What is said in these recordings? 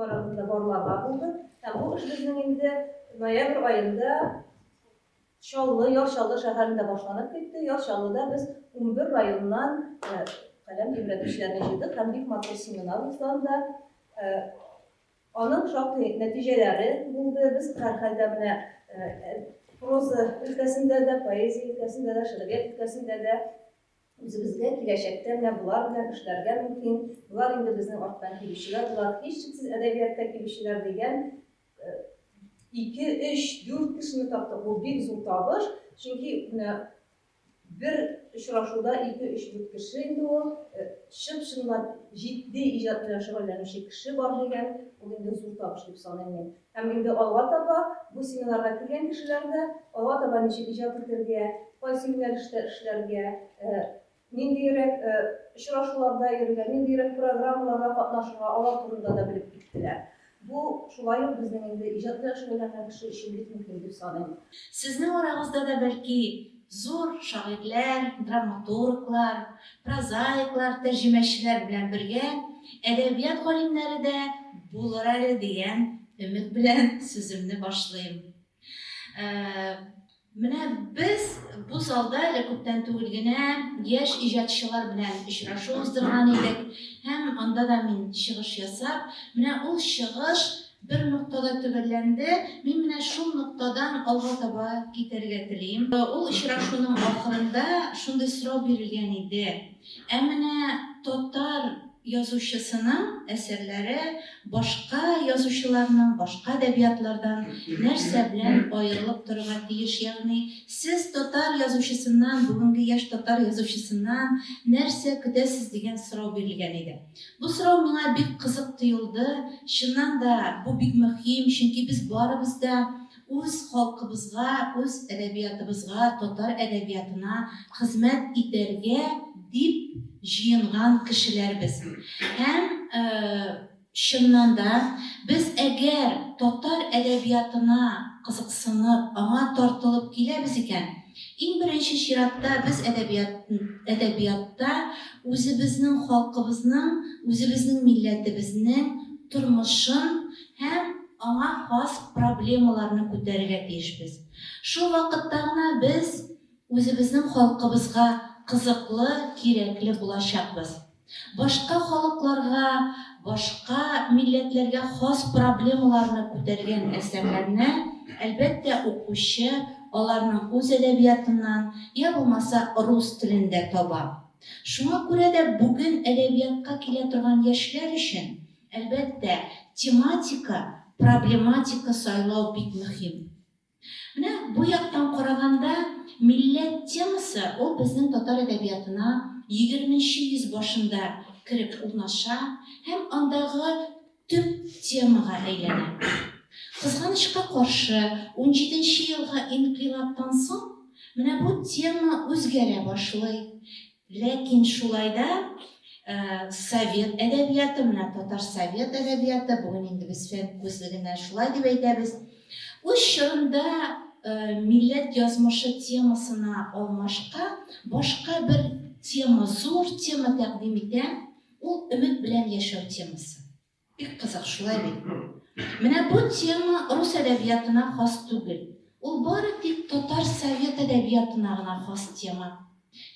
арасында барларга булды. Һәм бу эш безнең инде ноябрь аенда Яр-Чаллы шәһәрендә башланып китте. Яр-Чаллыда без 11 районнан каләм җибрәтүчеләрне җыйдык һәм бик матур семинар узганда аның шактый нәтиҗәләре булды. Без һәрхәлдә менә проза өлкәсендә дә, поэзия өлкәсендә дә, шигърият өлкәсендә дә үзебезгә киләчәктә менә булар белән эшләргә мөмкин. Булар инде безнең арттан килүчеләр, булар һичшиксез әдәбиятка килүчеләр дигән 2, 3, 4 кешене таптык. Бу бик зур табыш. Чөнки бер очрашуда 2, 3, 4 кеше инде ул чын-чынлап җитди иҗат белән шөгыльләнүче кеше бар дигән, ул инде зур табыш дип саныйм мин. Һәм инде алга таба бу семинарга килгән кешеләр дә алга таба ничек иҗат итәргә, кайсы юнәлештә эшләргә, ниндирәк очрашуларда йөрергә, ниндирәк программаларда катнашырга, алар турында да белеп киттеләр. Бу шулай ук безнең инде иҗат белән шөгыльләнгән кеше өчен бик мөһим дип саныйм. Сезнең арагызда да бәлки зур шагыйрьләр, драматурглар, прозаиклар, тәрҗемәчеләр белән бергә әдәбият галимнәре дә булыр әле дигән өмет белән сүземне башлыйм. Менә без бу залда әле күптән түгел генә яшь иҗатчылар белән очрашу уздырган идек һәм анда да мин чыгыш ясап, менә ул чыгыш бер нуктада төбәлләнде. Мин менә шул нуктадан алга таба китәргә телим. Ул очрашуның ахырында шундый сорау бирелгән иде. Менә татар язучысының әсәрләре башка язучыларның, башка әдәбиятлардан нәрсә белән аерылып торырга тиеш? Ягъни сез татар язучысыннан, бүгенге яшь татар язучысыннан нәрсә көтәсез дигән сорау бирелгән иде. Бу сорау миңа бик кызык тоелды. Чыннан да бу бик мөһим, чөнки без барыбыз да үз халкыбызга, үз әдәбиятыбызга, татар әдәбиятына хезмәт итәргә дип җыенган кешеләрбез. Һәм чыннан да без әгәр татар әдәбиятына кызыксынып, аңа тартылып киләбез икән, иң беренче чиратта без әдәбиятта үзебезнең халкыбызның, үзебезнең милләтебезнең тормышын һәм аңа хас проблемаларны күтәрергә тиешбез. Шул вакытта гына без үзебезнең халкыбызга кызыклы, кирәкле булачакбыз. Башка халыкларга, башка милләтләргә хас проблемаларны күтәргән әсәрләрне әлбәттә укучы аларның үз әдәбиятыннан, я булмаса рус телендә таба. Шуңа күрә дә бүген әдәбиятка килә торган яшьләр өчен әлбәттә тематика, проблематика сайлау бик мөһим. Менә бу яктан караганда милләт темасы ул безнең татар әдәбиятына 20нче йөз башында кирип урнаша һәм андагы төп темага әйләнә. Кызганычка каршы 17нче елга инкыйлабтан соң менә бу тема үзгәрә башлый. Ләкин шулай да совет әдәбияты, менә татар совет әдәбияты, бүген инде без фән күзлегеннән шулай дип әйтәбез. Үз чорында милләт язмышы темасына алмашка башка бер тема, зур тема тәкъдим итә. Ул өмет белән яшәү темасы. Бик кызык шулай бит. Менә бу тема рус әдәбиятына хас түгел. Ул бары тик татар совет әдәбиятына гына хас тема.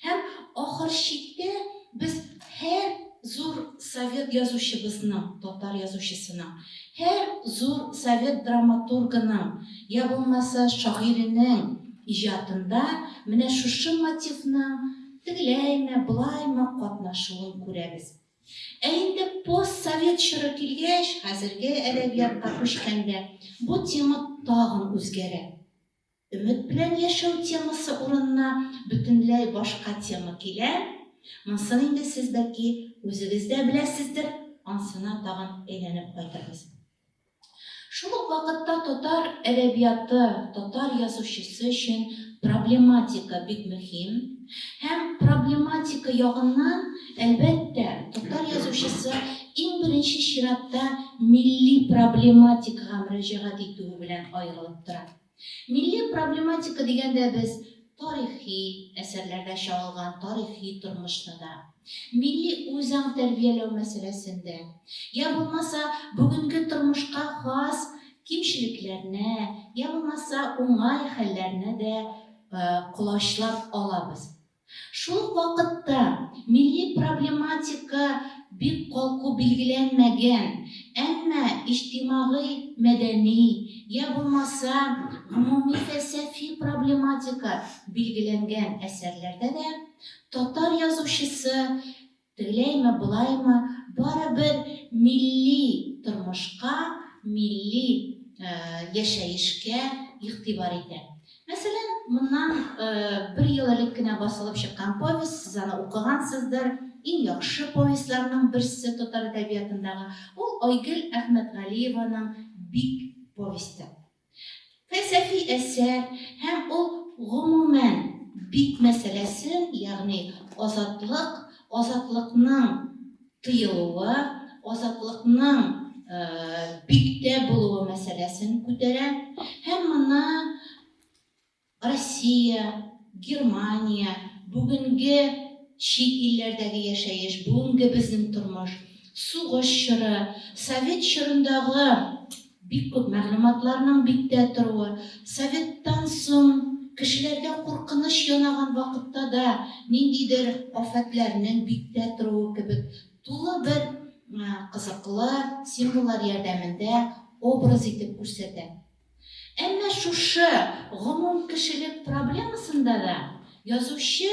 Һәм ахыр чиктә без һәр зур совет язучыбызның, татар язучысының, һәр зур совет драматургының, я булмаса шагыйренең иҗатында менә шушы мотивның тегеләйме, булаймы катнашуын күрәбез. Инде постсовет чоры килгәч, хәзерге әдәбиятка күчкәндә бу тема тагын үзгәрә. Өмет белән яшәү темасы урынына бөтенләй башка тема килә. Монысын инде сез бәлки үзегез дә беләсездер, ансына тагын әйләнеп кайтырбыз. Шул ук вакытта татар әдәбияты, татар язучысы өчен проблематика бик мөһим. Һәм проблематика ягыннан әлбәттә татар язучысы иң беренче чиратта милли проблематикага мөрәҗәгать итү белән аерылып тора. Милли проблематика дигәндә без тарихи әсәрләрдә чагылган тарихи тормышны да, милли үзаң тәрбияләү мәсьәләсендә, я булмаса бүгенге әсәрләренә, я булмаса уңай хәлләренә дә колачлап алабыз. Шул вакытта милли проблематика бик калку билгеләнмәгән, әмма иҗтимагый, мәдәни, я булмаса гомуми фәлсәфи проблематика билгеләнгән әсәрләрдә дә татар язучысы тегеләйме, булаймы, барыбер милли тормышка, милли яшәешкә игътибар итә. Мәсәлән, моннан 1 ел элек кенә басылып чыккан повесть, сез аны укыгансыздыр, иң яхшы повестларның берсе татар әдәбиятындагы, ул Айгөл Әхмәтгалиеваның Бик повесте. Фәлсәфи әсәр һәм ул гомумән бик мәсьәләсен, ягъни азатлыкның тыелуы, азатлыкның биктә булуы мәсьәләсен күтәрә һәм моны Россия, Германия, бүгенге чит илләрдәге яшәеш, бүгенге безнең тормыш, сугыш чоры, совет чорындагы бик күп мәгълүматларның биктә торуы, советтан соң кешеләргә куркыныч янаган вакытта да ниндидер афәтләрнең биктә торуы кебек тулы бер кызыклы символлар ярдәмендә образ итеп күрсәтә. Әмма шушы гомум кешелек проблемасында да язучы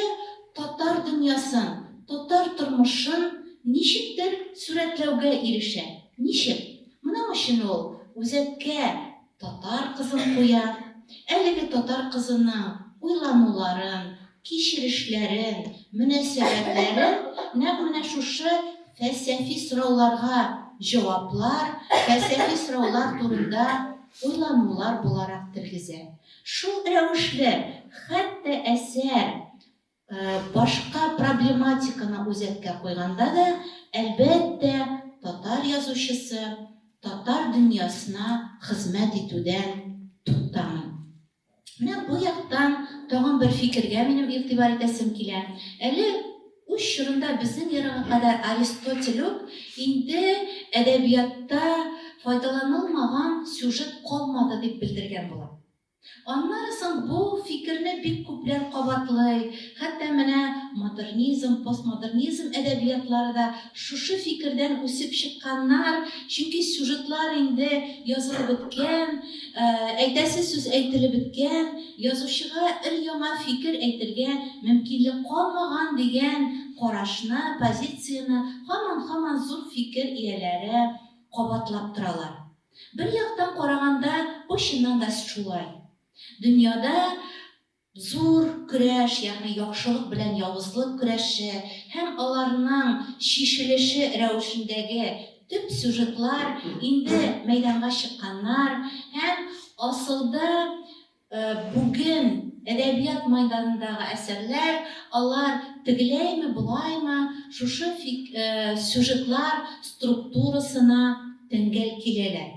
татар дөньясын, татар тормышын ничектер сурәтләүгә ирешә. Ничек? Моның өчен ул үзәккә татар кызын куя, әлеге татар кызының уйлануларын, кичерешләрен, мөнәсәбәтләрен нәкъ менә шушы фәлсәфи сорауларга җаваплар, фәлсәфи сораулар турында уйланулар буларак тергезә. Шул рәвешле хәтта әсәр башка проблематиканы үзәккә куйганда да, әлбәттә, татар язучысы татар дөньясына хезмәт итүдән туктамый. Менә бу яктан тагын бер фикергә минем игътибар итәсем килә. Әле үз чорында безнең ярага кадәр Аристотель үк инде әдәбиятта файдаланылмаган сюжет калмады дип белдергән була. Аннан соң бу фикерне бик күпләр кабатлый. Хәтта менә модернизм, постмодернизм әдәбиятлары да шушы фикердән үсеп чыкканнар, чөнки сюжетлар инде язылып беткән, әйтәсе сүз әйтелеп беткән, язучыга өр-яңа фикер әйтергә мөмкинлек калмаган дигән карашны, позицияны һаман зур фикер ияләре кабатлап торалар. Бер яктан караганда, бу чыннан да шулай. Дөньяда зур көрәш, ягъни яхшылык белән явызлык көрәше һәм аларның чишелеше рәвешендәге төп сюжетлар инде мәйданга чыкканнар һәм асылда бүген әдәбият мәйданындагы әсәрләр, алар тегеләйме, булаймы, шушы сюжетлар структурасына тәңгәл киләләр.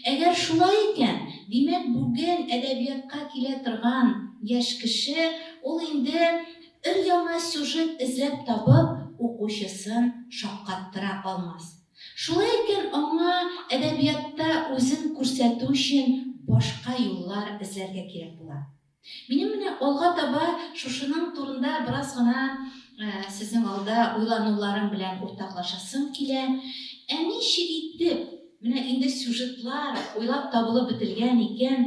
Әгәр шулай икән, димәк бүген әдәбиятка килә торган яшь кеше, ул инде өр-яңа сюжет эзләп табып, укучысын шаккаттыра алмас. Шулай икән, аңа әдәбиятта үзен күрсәтү өчен башка юллар эзләргә кирәк була. Минем менә алга таба шушының турында бераз гына сезнең алда уйлануларым белән уртаклашасым килә. Ничек итеп менә инде сюжетлар уйлап табылып бетелгән икән,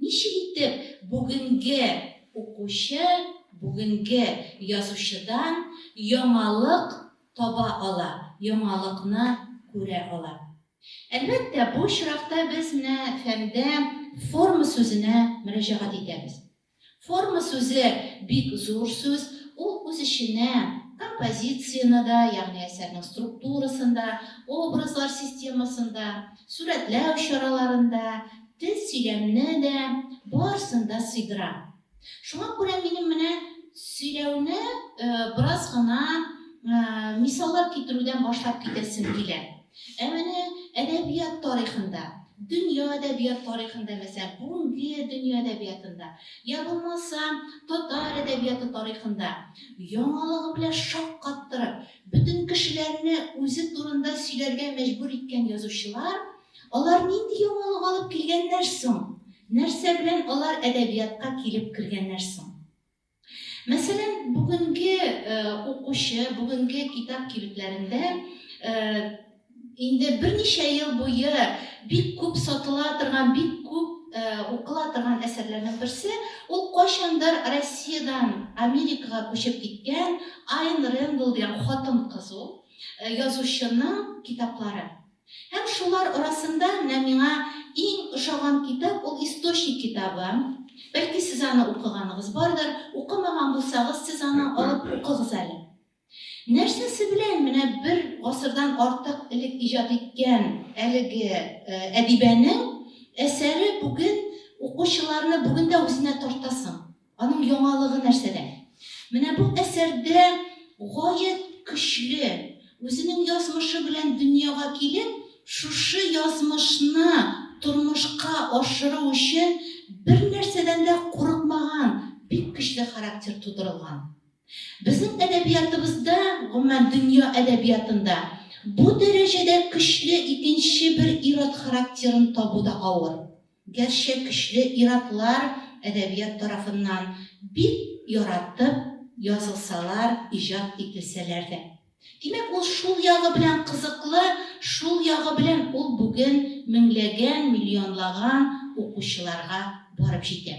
ничек итеп бүгенге укучы, бүгенге язучыдан яңалык таба ала, яңалыкны күрә ала. Әлбәттә, бу очракта без менә фәндә форма сүзенә мөрәҗәгать итәбез. Форма сүзе бик зур сүз, ул үз эченә композицияны да, ягъни әсәрнең структурасында, образлар системасында, сурәтләү чараларында, тел сөйләмне дә барысында сыйдыра. Шуңа күрә минем менә сөйләүне бераз гына мисаллар китерүдән башлап китәсем килә. Менә әдәбият тарихында, дөнья әдәбият тарихында, мәсәлән, бүгенге дөнья әдәбиятында, я булмаса татар әдәбияты тарихында яңалыгы белән шаккаттырып, бөтен кешеләрне үзе турында сөйләргә мәҗбүр иткән язучылар, алар нинди яңалык алып килгәннәр соң? Нәрсә белән алар әдәбиятка килеп кергәннәр соң? Мәсәлән, бүгенге укучы, бүгенге китап кибетләрендә инде берничә ел буе бик күп сатыла торган, бик күп укыла торган әсәрләрнең берсе, ул кайчандыр Россиядән Америкага күчеп киткән Айн Рэндалл дигән хатын-кыз ул, язучының китаплары. Һәм шулар арасында миңа иң ошаган китап ул Источник китабы. Бәлки сез аны укыганыгыз бардыр, укымаган булсагыз, сез аны алып укыгыз әле. Нәрсәсе белән менә бер гасырдан артык элек иҗат иткән әлеге әдибәнең әсәре бүген укучыларны бүген дә үзенә тартасың. Аның яңалыгы нәрсәдә? Менә бу әсәрдә гаять көчле, үзенең язмышы белән дөньяга килеп, шушы язмышны тормышка ашыру өчен бер нәрсәдән дә курыкмаган, бик көчле характер тудырылган. Безнең әдәбиятыбызда, гомумән дөнья әдәбиятында бу дәрәҗәдә көчле икенче бер ират характерын табу да авыр. Гәрчә көчле иратлар әдәбият тарафыннан бик яратып язылсалар, иҗат ителсәләр дә. Димәк, ул шул ягы белән кызыклы, шул ягы белән ул бүген меңләгән, миллионлаган укучыларга барып җитә.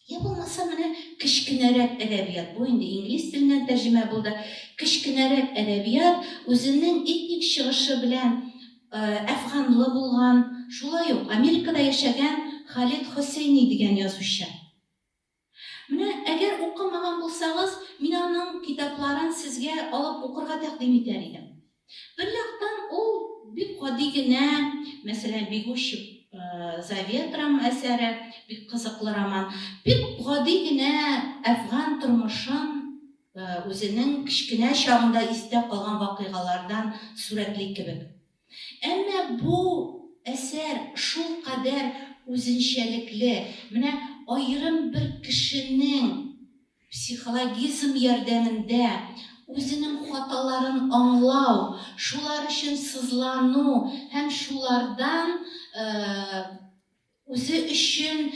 Я булмаса менә кечкенәрәк әдәбият, бу инде инглиз теленнән тәрҗемә булды. Кечкенәрәк әдәбият үзенең этник чыгышы белән әфганлы булган, шулай ук Америкада яшәгән Халид Хосейни дигән язучы. Менә әгәр укымаган булсагыз, мин аның китапларын сезгә алып укырга тәкъдим итәр идем. Бер яктан ул бик гади генә, мәсәлән, Бегущий за ветром әсәре, бик кызыклы роман. Бик гади генә әфган тормышын үзенең кечкенә чагында истә калган вакыйгалардан сурәтли кебек. Әмма бу әсәр шул кадәр үзенчәлекле, менә аерым бер кешенең психологизм ярдәмендә үзенең хаталарын аңлау, шулар өчен сызлану һәм шулардан үзе өчен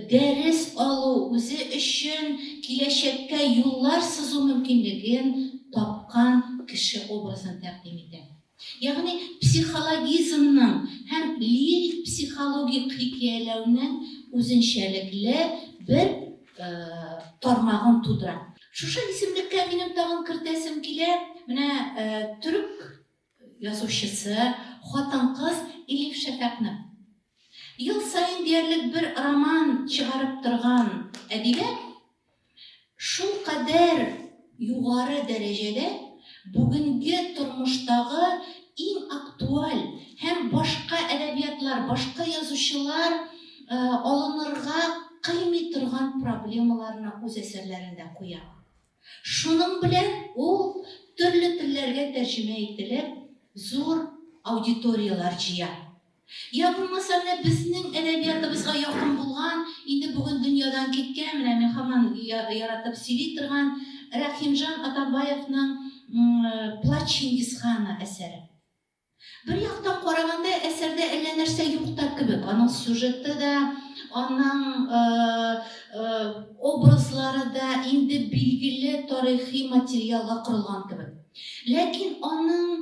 дәрес алу, үзе өчен киләчәккә юллар сызу мөмкинлеген тапкан кеше образын тәкъдим итә. Ягъни психологизмның һәм лирик психологик хикәяләүнең үзенчәлекле бер тармагын тудыра. Шушы исемлеккә минем тагын кертәсем килә. Менә түрк язучысы, хатын-кыз Элиф Шәфәкъне. Ел сайын диярлек бер роман чыгарып торган әдибә шул кадәр югары дәрәҗәдә бүгенге тормыштагы иң актуаль һәм башка әдәбиятлар, башка язучылар алынырга кыймый торган проблемаларны үз әсәрләрендә куя. Шуның белән ул төрле телләргә тәрҗемә ителеп, зур аудиториялар җыя. Я булмаса менә безнең әдәбиятыбызга якын булган, инде бүген дөньядан киткән, менә мин һаман яратып сөйли торган Рәхимҗан Атабаевның Плач Чингисхана әсәре. Бер яктан караганда әсәрдә әллә нәрсә юк та кебек. Аның сюжеты да, аның образлары да инде билгеле тарихи материалга корылган кебек. Ләкин аның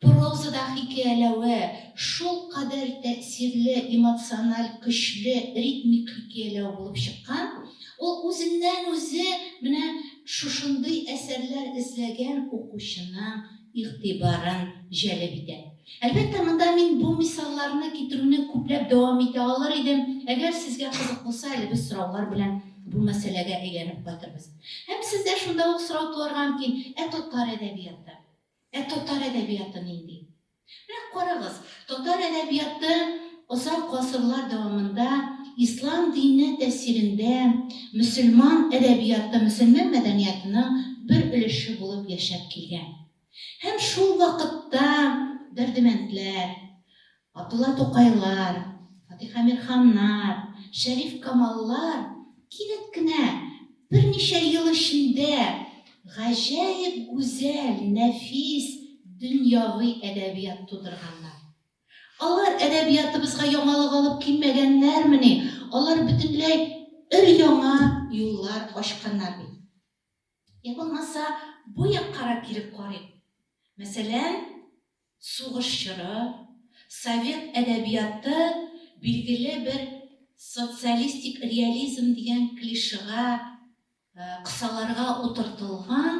прозада хикәяләве шул кадәр тәэсирле, эмоциональ, көчле, ритмик хикәяләү булып чыккан, ул үзеннән үзе менә шушындый әсәрләр эзләгән укучының игътибарын җәлеп итә. Әлбәттә, монда мин бу мисалларны китерүне күпләп дәвам итә алыр идем. Әгәр сезгә кызык булса, әле без сораулар белән бу мәсьәләгә әйләнеп кайтырбыз. Һәм сездә шунда ук сорау туарга мөмкин: татар әдәбияты. Татар әдәбияты нинди? Менә карагыз, татар әдәбияты озак гасырлар дәвамында ислам дине тәэсирендә мөселман әдәбияты, мөселман мәдәниятының бер өлеше булып яшәп килгән. Һәм шул вакытта Дәрдемәндләр, Абдулла Тукайлар, Фатих Әмирханнар, Шәриф Камаллар кинәт кенә берничә ел эчендә гаҗәеп гүзәл, нәфис, дөньяви әдәбият тудырганнар. Алар әдәбиятыбызга яңалык алып килмәгәннәрмени? Алар бөтенләй өр-яңа юллар ачканнар бит. Я булмаса, бу яккара килеп карыйк. Мәсәлән, сугыш чоры, совет әдәбияты билгеле бер социалистик реализм дигән клишега, кысаларга утыртылган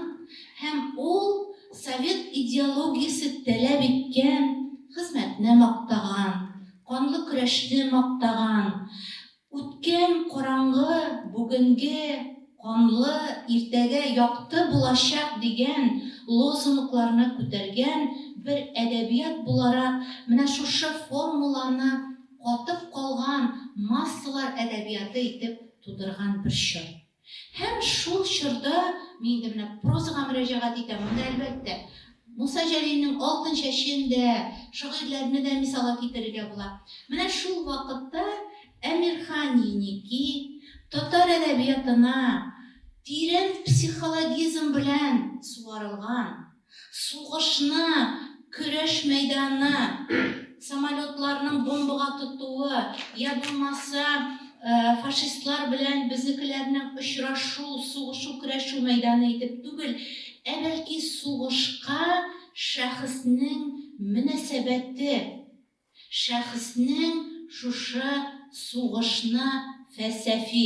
һәм ул совет идеологиясе таләп иткән хезмәтне мактаган, канлы көрәшне мактаган, үткән караңгы бүгенге канлы иртәгә якты булачак дигән лозунгларны күтәргән бер әдәбият буларак менә шушы формуланы катып калган массалар әдәбияты итеп тудырган бер чор. Һәм шул чорда мин инде менә прозага мөрәҗәгать итәм. Монда әлбәттә Муса Җәлилнең Алтын чәчендә шагыйрьләрне дә мисалга китерергә була. Менә шул вакытта Әмирхан Еники татар әдәбиятына тирән психологизм белән суарылган, сугышны, көрәш мәйданы, самолетларның бомбага тотуы, я булмаса фашистлар белән безнекеләрнең очрашу, сугышу, көрәшү мәйданы итеп түгел, бәлки сугышка шәхеснең мөнәсәбәте, шәхеснең шушы сугышны фәлсәфи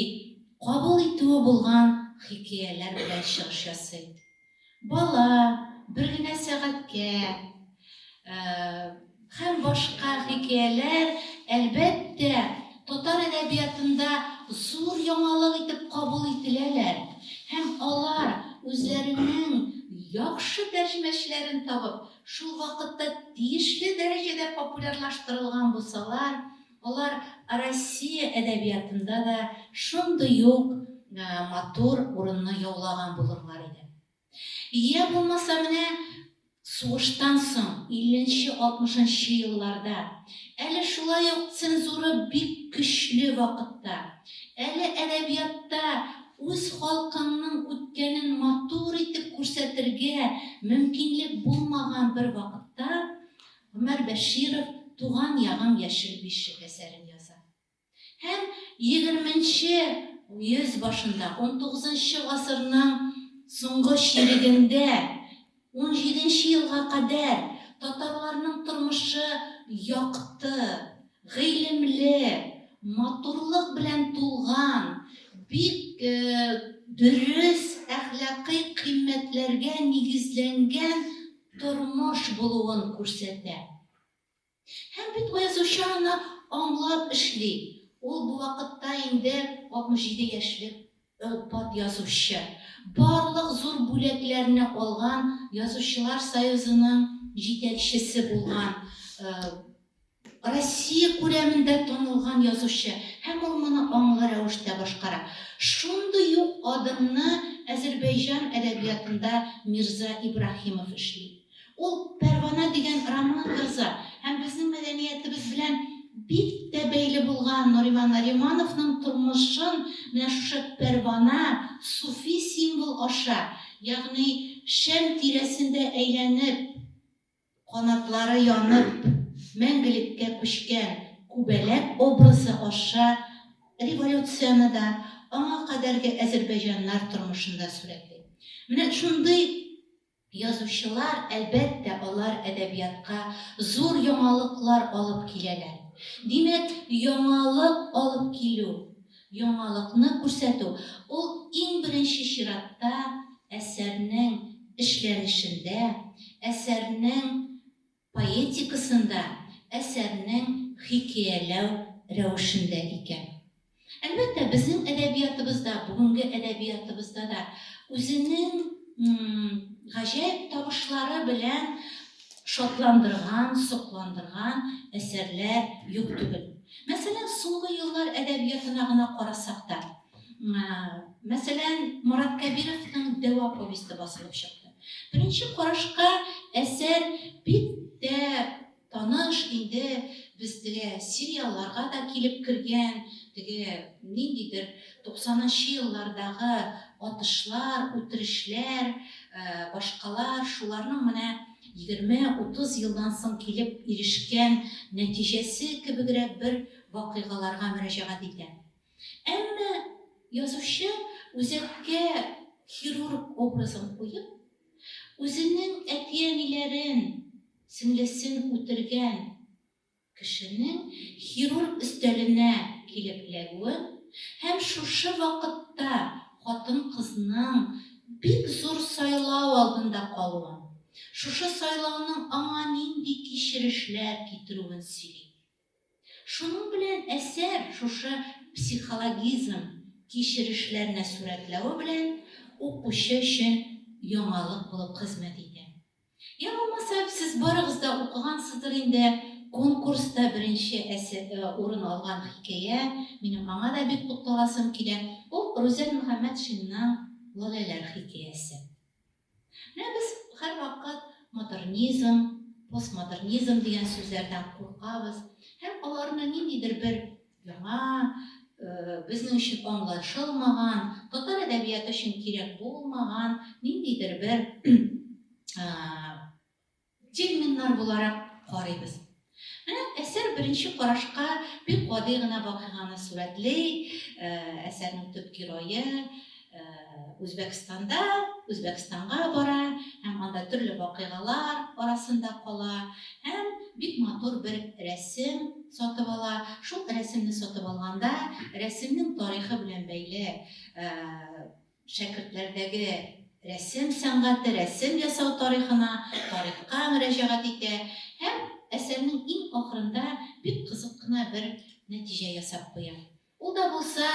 кабул итүе булган хикәяләр белән чыгыш ясый. Бала, бер генә сәгатькә һәм башка хикәяләр әлбәттә татар әдәбиятында зур яңалык итеп кабул ителәләр. Һәм алар үзләренең яхшы тәрҗемәчеләрен табып, шул вакытта тиешле дәрәҗәдә популярлаштырылган булсалар, алар Россия әдәбиятында да шундый ук матур урынны яулаган булырлар иде. Я булмаса менә сугыштан соң 50-60 елларда, әле шулай ук цензура бик көчле вакытта, әле әдәбиятта үз халкының үткәнен матур итеп күрсәтергә мөмкинлек булмаган бер вакытта Омар Бәширов Туган ягым яшел бишек әсәрен яза. Һәм 20-нче йөз башында, 19-нчы гасырның соңгы чирегендә 17-нче елга кадәр татарларның тормышы якты, гыйлемле, матурлык белән тулган, бик дөрес әхлакый кыйммәтләргә нигезләнгән тормыш булуын күрсәтә. Һәм бит язучы аны аңлап эшли. Ул бу вакытта инде 67 яшьлек ылпат язучы. Барлык зур бүләкләрне алган Язучылар союзының җитәкчесе булган, Россия күләмендә танылган язучы. Һәм ул моны аңлы рәвештә башкара. Шундый ук адымны Азәрбайҗан әдәбиятында Мирза Ибраһимов эшли. Ул Пәрвана дигән роман яза. Һәм безнең мәдәниятебез белән бик тә бәйле булган Нариман Наримановның тормышын менә шушы Пәрвана суфи символ аша, ягъни шәм тирәсендә әйләнеп, канатлары янып, мәңгелеккә күчкән күбәләк образы аша революцияны да, аңа кадәрге Азәрбайҗаннар тормышында сурәтләй. Менә шундый язучылар, әлбәттә, алар әдәбиятка зур яңалыклар алып киләләр. Димәк, яңалык алып килү, яңалыкны күрсәтү, ул иң беренче чиратта әсәрнең эшләнешендә, әсәрнең поэтикасында, әсәрнең хикәяләү рәвешендә икән. Әлбәттә, безнең әдәбиятыбызда, бүгенге әдәбиятыбызда да үзенең гаҗәеп табышлары белән шатландырган, сокландырган әсәрләр юк түгел. Мәсәлән, соңгы еллар әдәбиятына гына карасак та, мәсәлән, Мурат Кәбировның Дәва повесте басылып чыкты. Беренче карашка әсәр бик тә таныш инде, безгә сериалларга да килеп кергән, ниндидер 90-нчы еллардагы атышлар, үтерешләр, башкалар, шуларның менә 20-30 елдан соң килеп ирешкән нәтиҗәсе кебегрәк бер вакыйгаларга мөрәҗәгать итә. Әмма язучы үзәккә хирург образын куеп, үзенең әти-әниләрен, сеңлесен үтергән кешенең хирург өстәленә килеп эләгүен һәм шушы вакытта хатын-кызның бик зур сайлау алдында калуын, шушы сайлауның аңа нинди кичерешләр китерүен сөйли. Шуның белән әсәр шушы психологизм кичерешләрне сурәтләүе белән укучы өчен яңалык булып хезмәт итә. Я булмаса, сез барыгыз да укыгансыздыр инде, конкурста беренче урын алган хикәя, минем аңа да бик тукталасым килә. Ул Рүзәл Мөхәммәтшинның Лаләләр хикәясе. Менә без һәрвакыт модернизм, постмодернизм дигән сүзләрдән куркабыз һәм аларны ниндидер бер яңа, безнең өчен аңлашылмаган, татар әдәбияты өчен кирәк булмаган ниндидер бер терминнар буларак карыйбыз. Менә әсәр беренче карашка бик гади гына вакыйганы сурәтли. Әсәрнең төп герое Үзбәкстанга бара һәм анда төрле вакыйгалар арасында кала һәм бик матур бер рәсем сатып ала. Шул рәсемне сатып алганда, рәсемнең тарихы белән бәйле шәкертләрдәге рәсем сәнгате, рәсем ясау тарихка мөрәҗәгать итә һәм әсәрнең иң ахырында бик кызык кына бер нәтиҗә ясап куя. Ул да булса,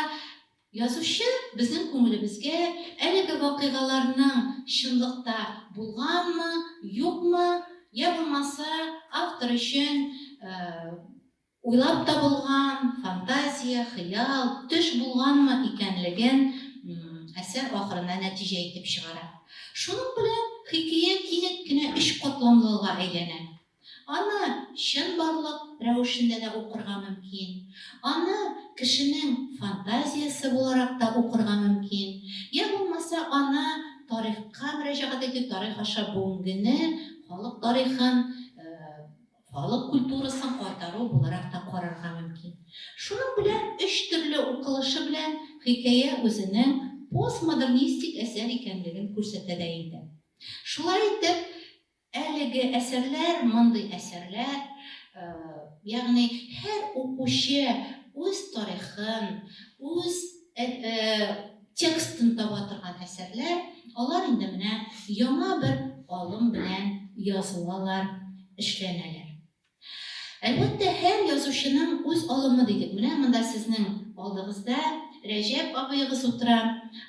язучы безнең күңелебезгә әлеге вакыйгаларның чынлыкта булганмы, юкмы, я булмаса автор өчен уйлап табылган фантазия, хыял, төш булганмы икәнлеген әсәр ахырына нәтиҗә итеп чыгара. Шуның белән хикәя кинәт кенә 3 катламлыга әйләнә. Аны чын барлык рәвешендә дә укырга мөмкин. Аны кешенең фантазиясе буларак та укырга мөмкин. Я булмаса, аны тарихка мөрәҗәгать итеп, тарих аша бүгенгене, халык тарихын, халык культурасын кайтару буларак та карарга мөмкин. Шуның белән 3 төрле укылышы белән хикәя үзенең постмодернистик әсәр икәнлеген күрсәтә дә инде. Шулай итеп, әлеге әсәрләр, мондый әсәрләр, ягъни һәр укучы үз тарихын, үз текстын таба торган әсәрләр, алар инде менә яңа бер алым белән язылалар, эшләнәләр. Әлбәттә, һәр язучының үз алымы дидек. Менә монда сезнең алдыгызда Рәҗәп абыегыз утыра.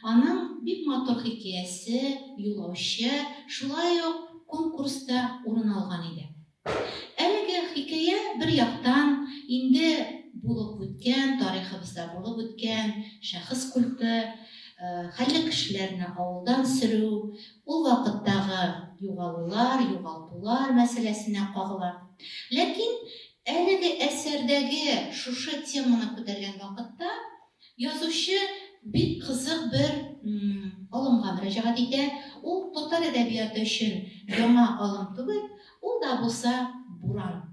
Аның бик матур хикәясе, Юлаучы, шулай ук конкурста урын алган иде. Әлеге хикәя бер яктан инде булып үткән, тарихыбызда булып үткән шәхес культы, хәлле кешеләрне авылдан сөрү, ул вакыттагы югалулар, югалтулар мәсьәләсенә кагыла. Ләкин әлеге әсәрдәге шушы теманы күтәргән вакытта язучы бик кызык бер алымга мөрәҗәгать итә. Ул татар әдәбияты өчен яңа алым түгел, ул да булса буран.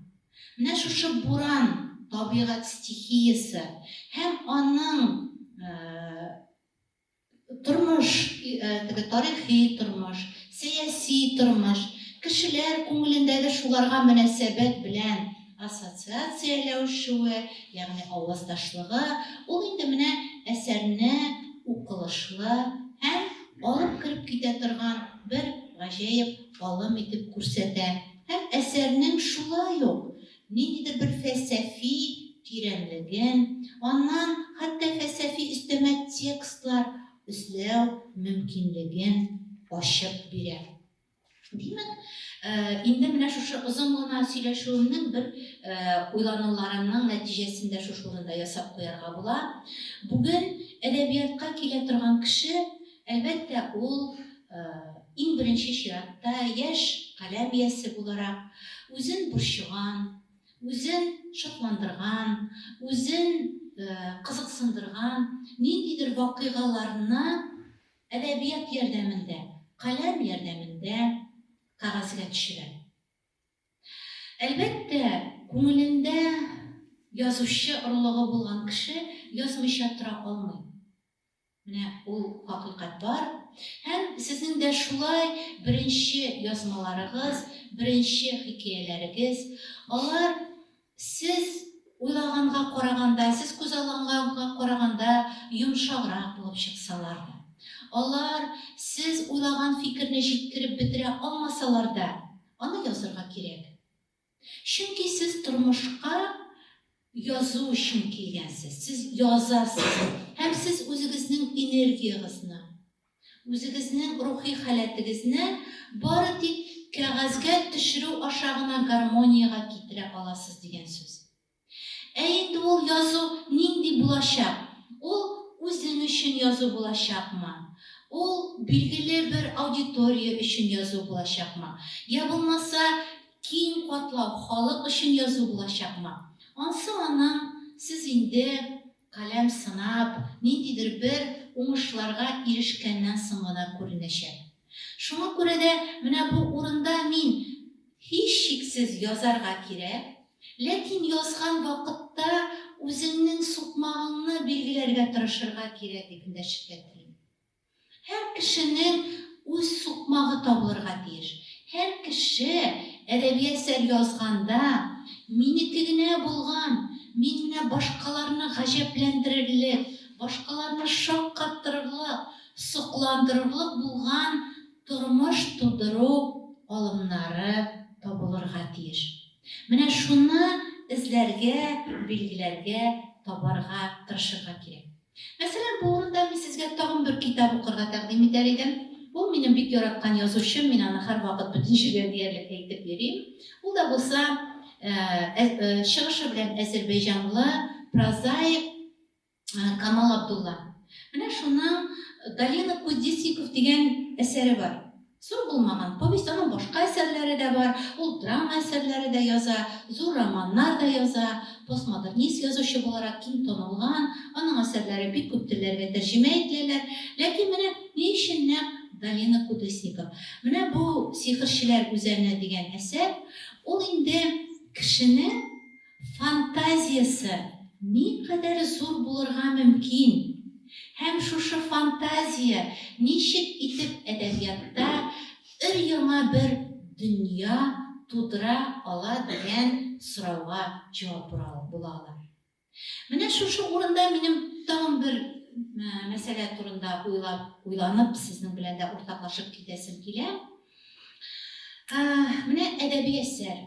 Менә шушы буран, табигать стихиясе һәм аның тормыш, тарихи тормыш, сәяси тормыш, кешеләр күңелендәге шуларга мөнәсәбәт белән ассоциацияләшүе, ягъни авыздашлыгы, ул инде менә әсәрне укылышлы һәм алып кереп китә торган бер гаҗәеп алым итеп күрсәтә. Һәм әсәрнең шулай ук ниндидер бер фәлсәфи тирәнлеген, аннан хәтта фәлсәфи өстәмә текстлар эзләү мөмкинлеген ачып бирә. Димәк, инде менә шушы озын гына сөйләшүемнең бер уйлануларымның нәтиҗәсендә шушы урында ясап куярга була. Бүген әдәбиятка килә торган кеше, әлбәттә, ул иң беренче чиратта яшь каләм иясе буларак үзен борчыган, үзен шатландырган, үзен кызыксындырган ниндидер вакыйгаларны әдәбият ярдәмендә, каләм ярдәмендә кәгазьгә төшерә. Әлбәттә, күңелендә язучы орлыгы булган кеше язмыйча тора алмый. Менә ул хакыйкать бар. Һәм сезнең дә шулай беренче язмаларыгыз, беренче хикәяләрегез, алар сез уйлаганга караганда, сез күзаллаганга караганда йомшаграк булып чыксалар да. Алар сез уйлаган фикерне җиткереп бетерә алмасалар да, аны язырга кирәк. Чөнки сез тормышка язу өчен килгәнсез. Сез язасыз. Һәм сез үзегезнең энергиягызны, үзегезнең рухи халәтегезне бары тик кәгазьгә төшерү аша гына гармонияга китерә аласыз дигән сүз. Ә инде ул язу нинди булачак? Ул үзең өчен язу булачакмы? Ул билгеле бер аудитория өчен язу булачакмы? Я булмаса киң катлау халык өчен язу булачакмы? Ансы аның сез инде каләм сынап, ниндидер бер уңышларга ирешкәннән соң гына күренәчәк. Шуңа күрә дә менә бу урында мин һичшиксез язарга кирәк, ләкин язган вакытта үзеңнең сукмагыңны билгеләргә тырышырга кирәк дип эндәшергә телим. Һәр кешенең үз сукмагы табылырга тиеш. Һәр кеше әдәби әсәр язганда минеке генә булган, мин менә башкаларны гаҗәпләндерерлек, башкаларны шаккаттырырлык, сокландырырлык булган тормыш тудыру алымнары табылырга тиеш. Менә шуны эзләргә, билгеләргә, табарга тырышырга кирәк. Мәсәлән, бу урында мин сезгә тагын бер китап укырга тәкъдим итәр идем. Ул минем бик яраткан язучым, мин аны һәрвакыт бөтенчегә диярлек әйтеп йөрим. Ул да булса чыгышы белән әзербайҗанлы прозаик Камал Абдулла. Менә шуның Долина кузнечиков дигән әсәре бар. Зур булмаган повесть, аның башка әсәрләре дә бар. Ул драма әсәрләре дә яза, зур романнар да яза, постмодернист язучы буларак киң танылган. Аның әсәрләре бик күп телләргә тәрҗемә ителәләр. Ләкин менә ни өчен нәкъ Долина кузнечиков? Менә бу Сихерчеләр үзәне дигән әсәр, ул инде кешенең фантазиясы никадәр зур булырга мөмкин. Һәм шушы фантазия ничек итеп әдәбиятта өр-яңа бер дөнья тудыра ала дигән сорауга җавап була ала. Менә шушы урында минем тагын бер мәсьәлә турында уйланып, сезнең белән дә уртаклашып китәсем килә. Менә әдәби әсәр.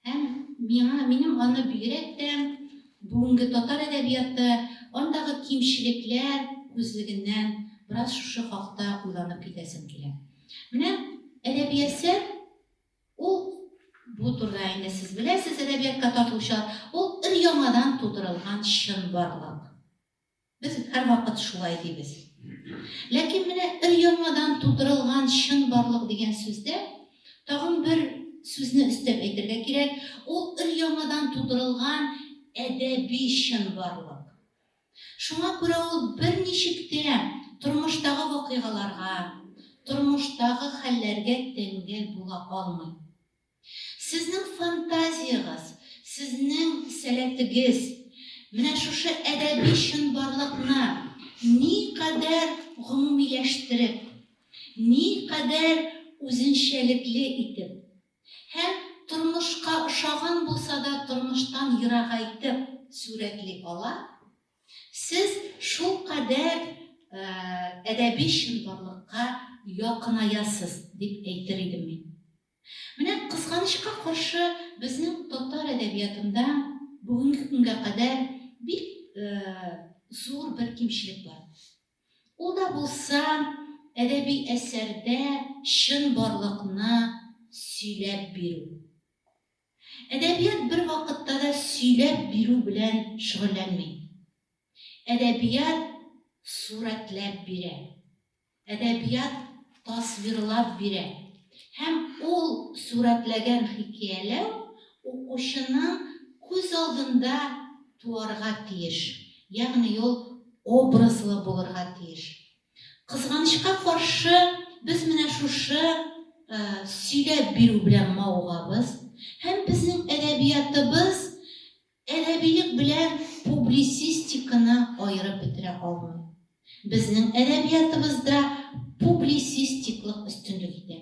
Һәм минем аны бигрәк тә бүгенге татар әдәбияты, андагы кимчелекләр күзлегеннән бераз шушы хакта уйланып китәсем килә. Менә әдәби әсәр, ул бу турыда инде сез беләсез, әдәбиятка тартылучылар, ул өр-яңадан тудырылган чын барлык. Без һәрвакыт шулай дибез. Ләкин менә өр-яңадан тудырылган чын барлык дигән сүздә тагын бер сүзне өстәп әйтергә кирәк. Ул өр-яңадан тудырылган әдәби чын барлык. Шуңа күрә ул берничек тә тормыштагы вакыйгаларга, тормыштагы хәлләргә тәңгәл була алмый. Сезнең фантазиягыз, сезнең сәләтегез менә шушы әдәби чын барлыкны никадәр гомумиләштереп, никадәр үзенчәлекле итеп, һәм тормышка ошаган булса да тормыштан ерагайтып сурәтли ала, сез шул кадәр әдәби чын барлыкка якынаясыз дип әйтер идем мин. Менә кызганычка каршы безнең татар әдәбиятында бүгенге көнгә кадәр бик зур бер кимчелек бар. Ул да булса әдәби әсәрдә чын барлыкны сөйләп бирү. Әдәбият бер вакытта да сөйләп бирү белән шөгыльләнмәй. Әдәбият сурәтләп бирә. Әдәбият тасвирлап бирә. Һәм ул сурәтләгән хикәяләү укучының күз алдында туарга тиеш. Ягъни ул образлы булырга тиеш. Кызганычка каршы без менә шушы сөйләп бирү белән мавыгабыз. Һәм безнең әдәбиятыбыз әдәбилек белән публицистиканы аерып бетерә алмый. Безнең әдәбиятыбызда публицистиклык өстенлек итә.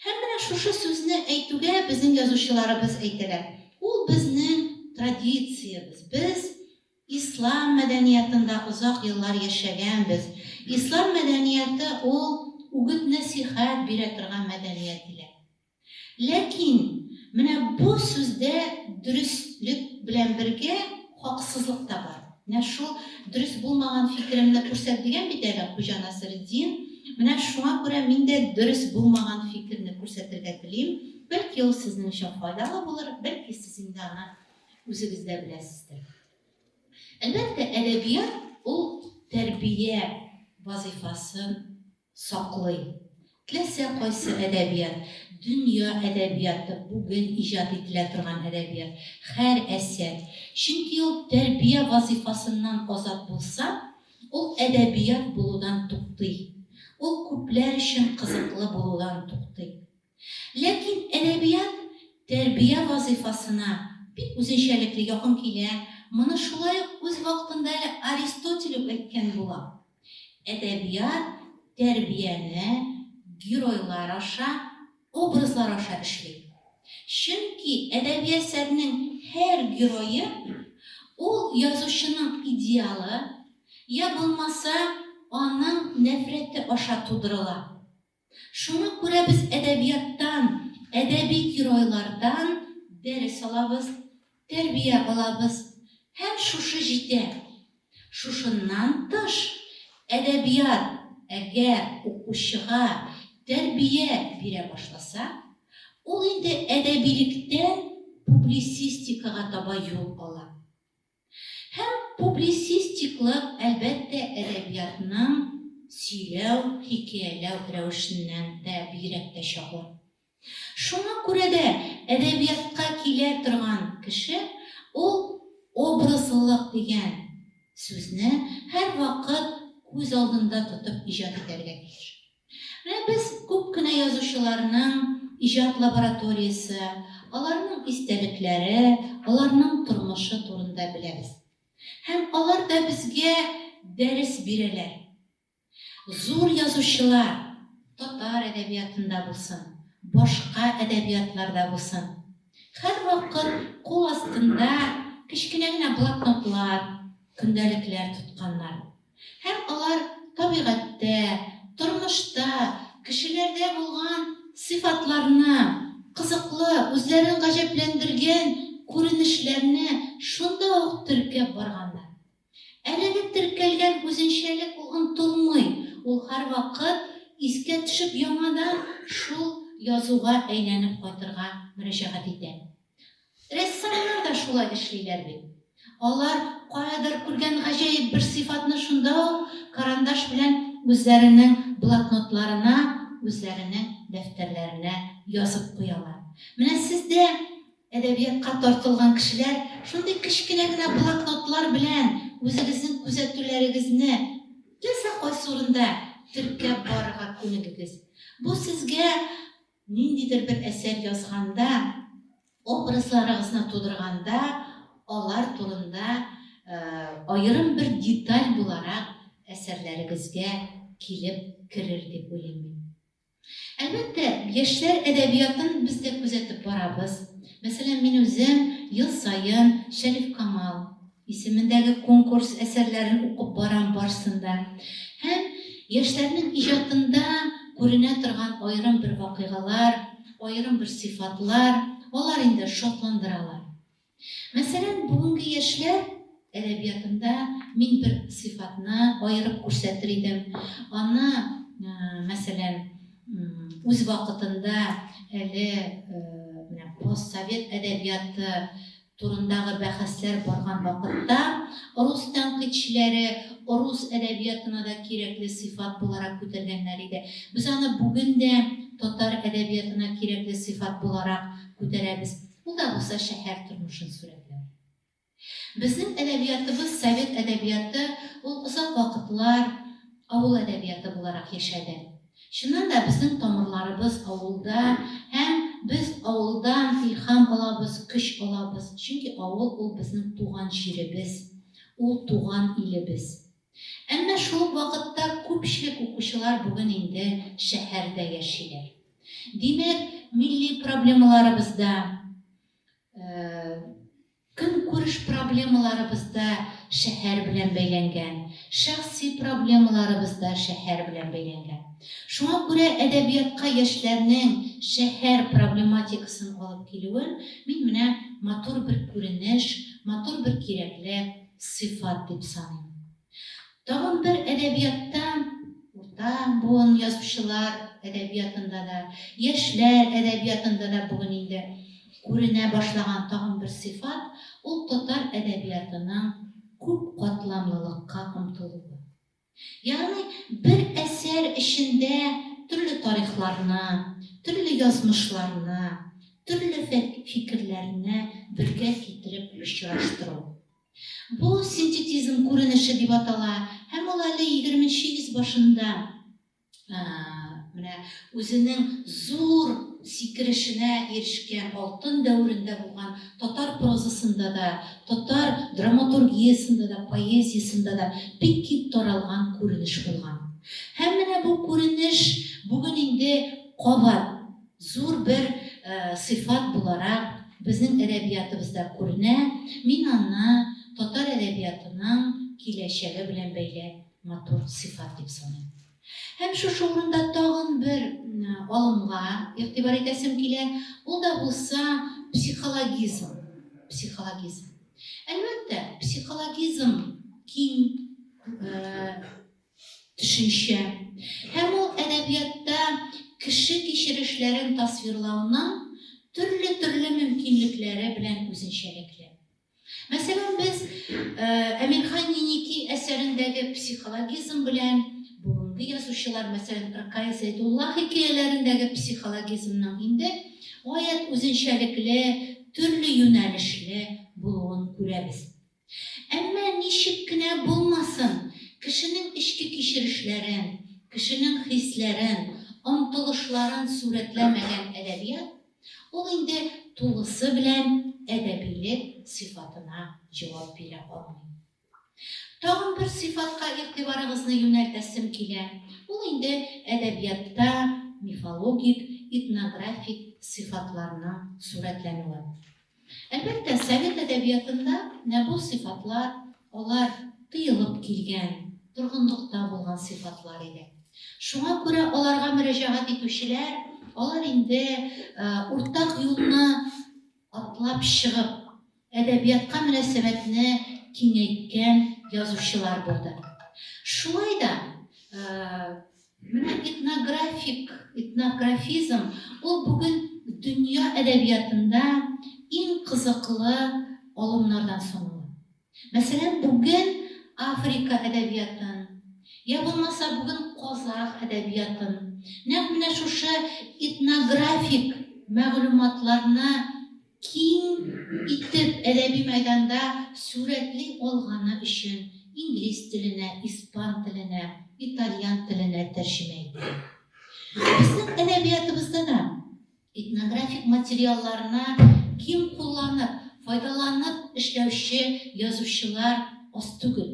Һәм менә шушы сүзне әйтүгә безнең язучыларыбыз әйтәләр. Ул безнең традициябыз. Без ислам мәдәниятында озак еллар яшәгәнбез. Ислам мәдәнияте ул үгет-насихат бирә торган мәдәният диләр. Ләкин менә бу сүздә дөрестлек белән бергә хаксызлык та бар. Менә шул дөрес булмаган фикеремне күрсәт дигән бит әле Хуҗа Насретдин. Менә шуңа күрә мин дә дөрес булмаган фикерне күрсәтергә телим. Бәлки ул сезнең өчен файдалы булыр, бәлки сез инде аны үзегез дә беләсездер. Әлбәттә, әдәбият ул тәрбия вазифасын саклый. Теләсә кайсы әдәбият, дөнья әдәбияты, бүген иҗат ителә торган әдәбият, һәр әсәр. Чөнки ул тәрбия вазифасыннан азат булса, ул әдәбият булудан туктый. Ул күпләр өчен кызыклы булудан туктый. Ләкин әдәбият тәрбия вазифасына бик үзенчәлекле якын килә. Моны шулай ук үз вакытында Аристотель әйткән була. Әдәбият тәрбияне геройлар аша, образлар аша эшли. Чөнки әдәби әсәрнең һәр герое ул язучының идеалы, я булмаса аның нәфрәте аша тудырыла. Шуңа күрә без әдәбияттан, әдәби геройлардан дәрес алабыз, тәрбия алабыз. Һәм шушы җитә. Шушыннан тыш әдәбият әгәр укучыга тәрбия бирә башласа, ул инде әдәбилектән публицистикага таба юл ала. Һәм публицистиклык әлбәттә әдәбиятның сөйләү, хикәяләү рәвешеннән дә бигрәк тә чагыла. Шуңа күрә дә әдәбиятка килә торган кеше ул образлылык дигән сүзне һәр вакыт күз алдында тотып иҗат итәргә тиеш. Менә без күп кенә язучыларның иҗат лабораториясе, аларның истәлекләре, аларның тормышы турында беләбез. Һәм алар да безгә дәрес бирәләр. Зур язучылар, татар әдәбиятында булсын, башка әдәбиятларда булсын, һәр вакыт кул астында кечкенә генә блокнотлар, көндәлекләр тотканнар. Һәм алар табигатьтә, тормышта, кешеләрдә булган сыйфатларны, кызыклы, үзләрен гаҗәпләндергән күренешләрне шунда ук теркәп барганнар. Әлеге теркәлгән үзенчәлек ул онытылмый. Ул һәр вакыт искә төшеп яңадан шул язуга әйләнеп кайтырга мөрәҗәгать итә. Рәссамнар да шулай эшлиләр бит. Алар каядыр күргән гаҗәеп бер сыйфатны шунда ук карандаш белән үзләренең блокнотларына, үзләренең дәфтәрләренә язып куялар. Менә сездә әдәбиятка тартылган кешеләр шундый кечкенә генә блокнотлар белән үзегезнең күзәтүләрегезне теләсә кайсы урында теркәп барырга күнегегез. Бу сезгә ниндидер бер әсәр язганда, образларыгызны тудырганда, алар турында аерым бер деталь буларак әсәрләрегезгә килеп керер дип уйлыйм. Әлбәттә, яшьләр әдәбиятын без дә күзәтеп барабыз. Мәсәлән, мин үзем ел сайын Шәриф Камал исемендәге конкурс әсәрләрен укып барам барсында. Һәм яшьләрнең иҗатында күренә торган аерым бер вакыйгалар, аерым бер сыйфатлар, алар инде шатландыралар. Мәсәлән, бүгенге яшьләр әдәбиятында мин бер сыйфатны аерып күрсәтер идем. Аны, мәсәлән, үз вакытында әле постсовет әдәбияты турындагы бәхәсләр барган вакытта рус тәнкыйтьчеләре рус әдәбиятына да кирәкле сыйфат буларак күтәргәннәр иде. Без аны бүген дә татар әдәбиятына кирәкле сыйфат буларак күтәрәбез. Ул да булса шәһәр тормышын сүрәтләр. Безнең әдәбиятыбыз, совет әдәбияты, ул озак вакытлар авыл әдәбияты буларак яшәде. Чыннан да безнең тамырларыбыз авылда, һәм без авылдан илһам алабыз, көч алабыз. Чөнки авыл ул безнең туган җиребез, ул туган илебез. Әмма шул ук вакытта күпчелек укучылар бүген инде шәһәрдә яшиләр. Димәк, милли проблемаларыбызда, көнкүреш проблемаларыбызда шәһәр белән бәйләнгән, шәхси проблемаларыбызда шәһәр белән бәйләнгән. Шуңа күрә әдәбиятка яшьләрнең шәһәр проблематикасын алып килүен мин менә матур бер күренеш, матур бер кирәкле сыйфат дип саныйм. Тагын бер әдәбиятта, урта буын язучылар әдәбиятында да, яшьләр әдәбиятында да бүген инде күренә башлаган тагын бер сыйфат, ул татар әдәбиятының күп катламлылыкка омтылуы. Ягъни бер әсәр эчендә төрле тарихларны, төрле язмышларны, төрле фикерләрне бергә китереп очраштыру. Бу синтетизм күренеше дип атала, һәм ул әле 20нче йөз башында менә үзенең зур сикерешенә ирешкән алтын дәврендә булган татар прозасында да, татар драматургиясында да, поэзиясында да бик киң таралган күренеш булган. Һәм менә бу күренеш бүген инде кабат зур бер сыйфат буларак безнең әдәбиятыбызда күренә. Мин аны татар әдәбиятының киләчәге белән бәйле матур сыйфат дип саныйм. Һәм шушы урында тагын бер алымга игътибар итәсем килә, ул да булса психологизм. Әлбәттә, психологизм киң төшенчә. Һәм ул әдәбиятта кеше кичерешләрен тасвирлауның төрле мөмкинлекләре белән үзенчәлекле. Мәсәлән, без Әмирхан Ниники әсәрендәге психологизм белән бүгенге язучылар, мәсәлән, Ркай Зәйдулла хикәяләрендәге психологизмның инде гаять үзенчәлекле, төрле юнәлешле булуын күрәбез. Әмма ничек кенә булмасын, кешенең ичке кичерешләрен, кешенең хисләрен, омтылышларын сурәтләмәгән әдәбият, ул инде тулысы белән әдәбилек сыйфатына җавап бирә алмый. Тагын бер сыйфатка игътибарыгызны юнәлтәсем килә. Ул инде әдәбиятта мифологик, этнографик сыйфатларның сурәтләнүе. Әлбәттә, совет әдәбиятында бу сыйфатлар, алар тыелып килгән, торгынлыкта булган сыйфатлар иде. Шуңа күрә аларга мөрәҗәгать итүчеләр, алар инде уртак юлны атлап чыгып, әдәбиятка мөнәсәбәтне киңәйткән язучылар булды. Шулай да, менә этнографизм ул бүген дөнья әдәбиятында иң кызыклы алымнардан санала. Мәсәлән, бүген Африка әдәбиятын, я булмаса бүген Казак әдәбиятын, нәкъ менә шушы этнографик мәгълүматларны киң итеп әдәби мәйданда сурәтли алганы өчен инглиз теленә, испан теленә, итальян теленә тәрҗемә итә. Безнең әдәбиятыбызда да этнографик материалларны киң кулланып, файдаланып эшләүче язучылар аз түгел.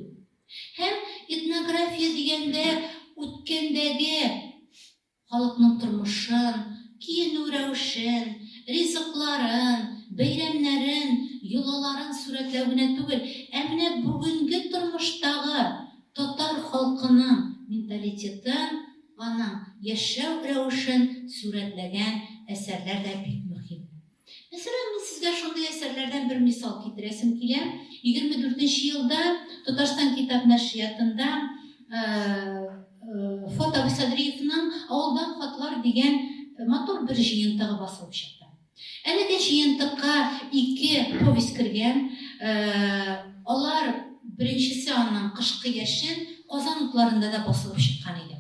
Һәм этнография дигәндә үткәндәге халыкның тормышын, киенү рәвешен, ризыкларын, бәйрәмнәрен, йолаларын сурәтләү генә түгел, менә бүгенге тормыштагы татар халкының менталитетын, аның яшәү рәвешен сурәтләгән әсәрләр дә бик мөһим. Мәсәлән, мин сезгә шундый әсәрләрдән бер мисал китерәсем килә. 24нче елда Татарстан китап нәшриятында Фот Абысадриевның «Авылдан хатлар» дигән матур бер җыентыгы басылып чыкты. Әлеге җыентыкка 2 повесть кергән. Алар беренчесе аның кышкы яшен Казан утларында да басылып чыккан иде.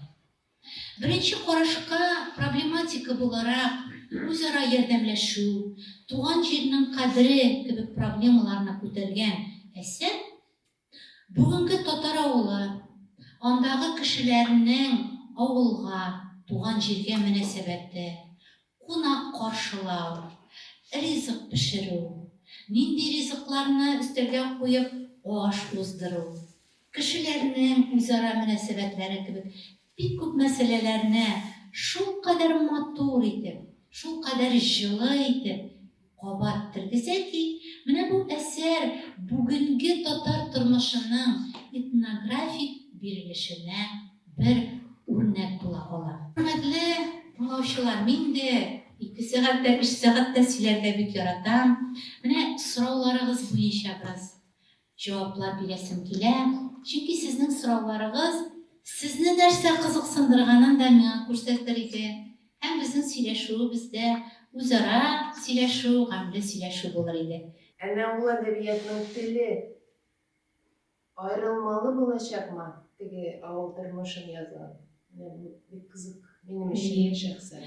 Беренче карашка проблематика буларак үзара ярдәмләшү, туган җирнең кадере кебек проблемаларны күтәргән әсәр бүгенге татар авылы, андагы кешеләрнең авылга, туган җиргә мөнәсәбәте, кунак каршылау, ризык пешерү, нинди ризыкларны өстәлгә куеп аш уздыру, кешеләрнең үзара мөнәсәбәтләре кебек бик күп мәсьәләләрне шулкадәр матур итеп, шулкадәр җылы итеп кабат тергезә ки, менә бу әсәр бүгенге татар тормышының этнографик бирелешенә бер үрнәк була ала. Хөрмәтле тыңлаучылар, мин дә 2 сәгать тә 3 сәгать тә сөйләргә бик яратам. Менә сорауларыгыз буенча бераз җаваплар бирәсем килә. Чөнки сезнең сорауларыгыз сезне нәрсә кызыксындырганын да миңа күрсәтер иде. Һәм безнең сөйләшүебездә үзара сөйләшү, гамьле сөйләшү булыр иде. Әнә ул әдәбиятның теле аерылмалы булачакмы? Теге авыл тормышын язган. Менә бу бик кызык минем өчен шәхсән.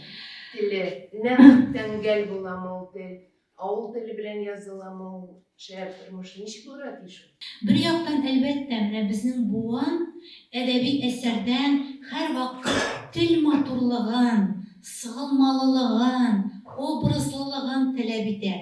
Теле нәкъ гәл буламы ул тел? Авыл теле белән языламы ул шәһәр тормышы? Ничек булырга тиеш? Бер яктан, әлбәттә, менә безнең буын әдәби әсәрдән һәрвакыт тел матурлыгын, сыгылмалылыгын, образлылыгын таләп итә.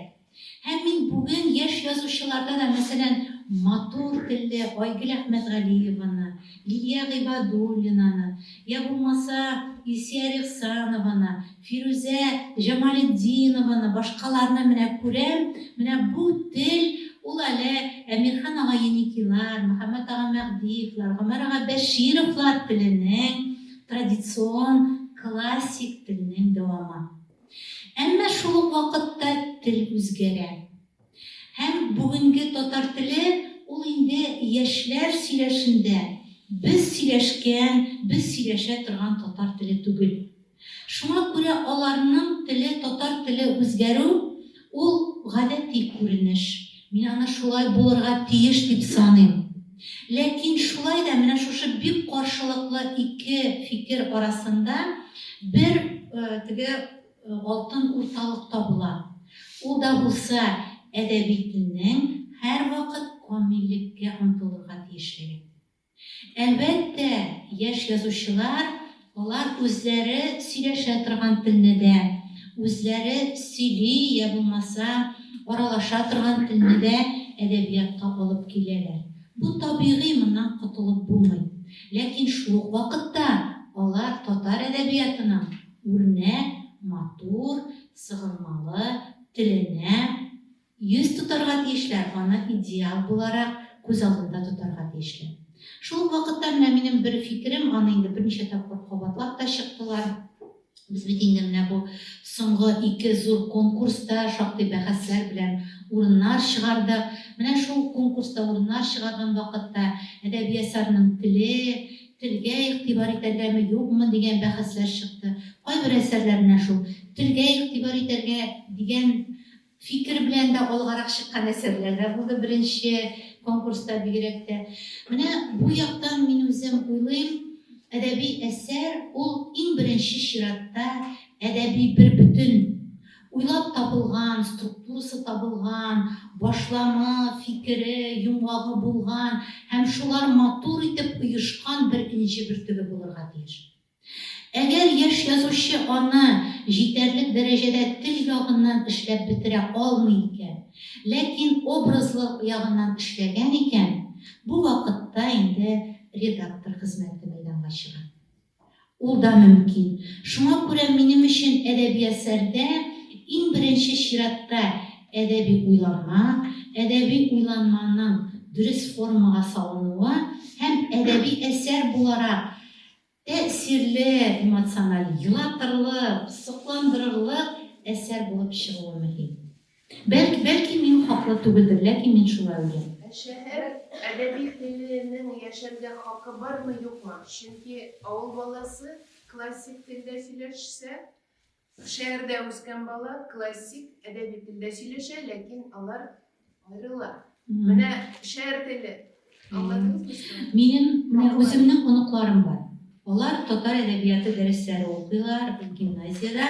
Һәм мин бүген яшь язучыларда да, мәсәлән, матур телле Айгөл Әхмәтгалиеваны, Лилия Гыйбадуллинаны, я булмаса Илсия Рихсанованы, Фирүзә Җамалетдинованы, башкаларны менә күрәм. Менә бу тел ул әле Әмирхан ага Еникилар, Мөхәммәд ага Мәгдиевлар, Гомәр ага Бәшировлар теленең традицион классик теленең дәвамы. Әмма шул ук вакытта тел үзгәрә. Һәм бүгенге татар теле ул инде яшьләр сөйләшендә без сөйләшкән, без сөйләшә торган татар теле түгел. Шуңа күрә аларның теле, татар теле үзгәрү ул гадәти күренеш. Мин аны шулай булырга тиеш дип саныйм. Ләкин шулай да менә шушы бик каршылыклы ике фикер арасында бер теге алтын урталык табыла. Ул да булса әдәби телнең һәрвакыт камиллеккә омтылырга тиешлеге. Әлбәттә, яшь язучылар, алар үзләре сөйләшә торган телне дә, үзләре сөйли, я булмаса аралаша торган телне дә әдәбиятка алып киләләр. Бу табигый, моннан котылып булмый. Ләкин шул ук вакытта алар татар әдәбиятының үрнәк, матур, сыгылмалы теленә йөз тотарга тиешләр, аны идеал буларак күз алдында тотарга тиешләр. Шул вакытта менә минем бер фикерем, аны инде берничә тапкыр кабатлап та чыктылар. Без бит инде менә бу соңгы 2 зур конкурста шактый бәхәсләр белән урыннар чыгардык. Менә шул конкурста урыннар чыгарган вакытта әдәби әсәрнең телгә игътибар итәргәме, юкмы дигән бәхәсләр чыкты. Кайбер әсәрләр менә шул телгә игътибар итәргә дигән фикер белән дә алгарак чыккан әсәрләр дә булды беренче конкурста бигрәк тә. Менә бу яктан мин үзем уйлыйм, әдәби әсәр ул иң беренче чиратта әдәби бер бүтән, уйлап табылган, структурасы табылган, башламы, фикере, йомгагы булган һәм шулар матур итеп оешкан бер инҗе бөртеге булырга тиеш. Әгәр яшь язучы аны җитәрлек дәрәҗәдә тел ягыннан эшләп бетерә алмый икән, ләкин образлы ягыннан эшләгән икән, бу вакытта инде редактор хезмәте мәйданга чыга. Ул да мөмкин. Шуңа күрә минем өчен әдәби әсәрдә иң беренче чиратта әдәби уйланма, әдәби уйланманың дөрес формага салынуы һәм әдәби әсәр буларак тәэсирле, эмоциональ, елатырлык, сокландырырлык әсәр булып чыгуы мөһим. Бәлки мин хаклы түгелдер, ләкин мин шулай уйлыйм. Шәһәр әдәби теленең яшәргә хакы бармы, юкмы? Чөнки авыл баласы классик телдә сөйләшсә, шәһәрдә үскән бала классик әдәби телдә сөйләшә, ләкин алар аерыла. Менә шәһәр теле. Аңладыңызмы? Минем үземнең оныкларым бар. Алар татар әдәбияты дәресләре укыйлар гимназиядә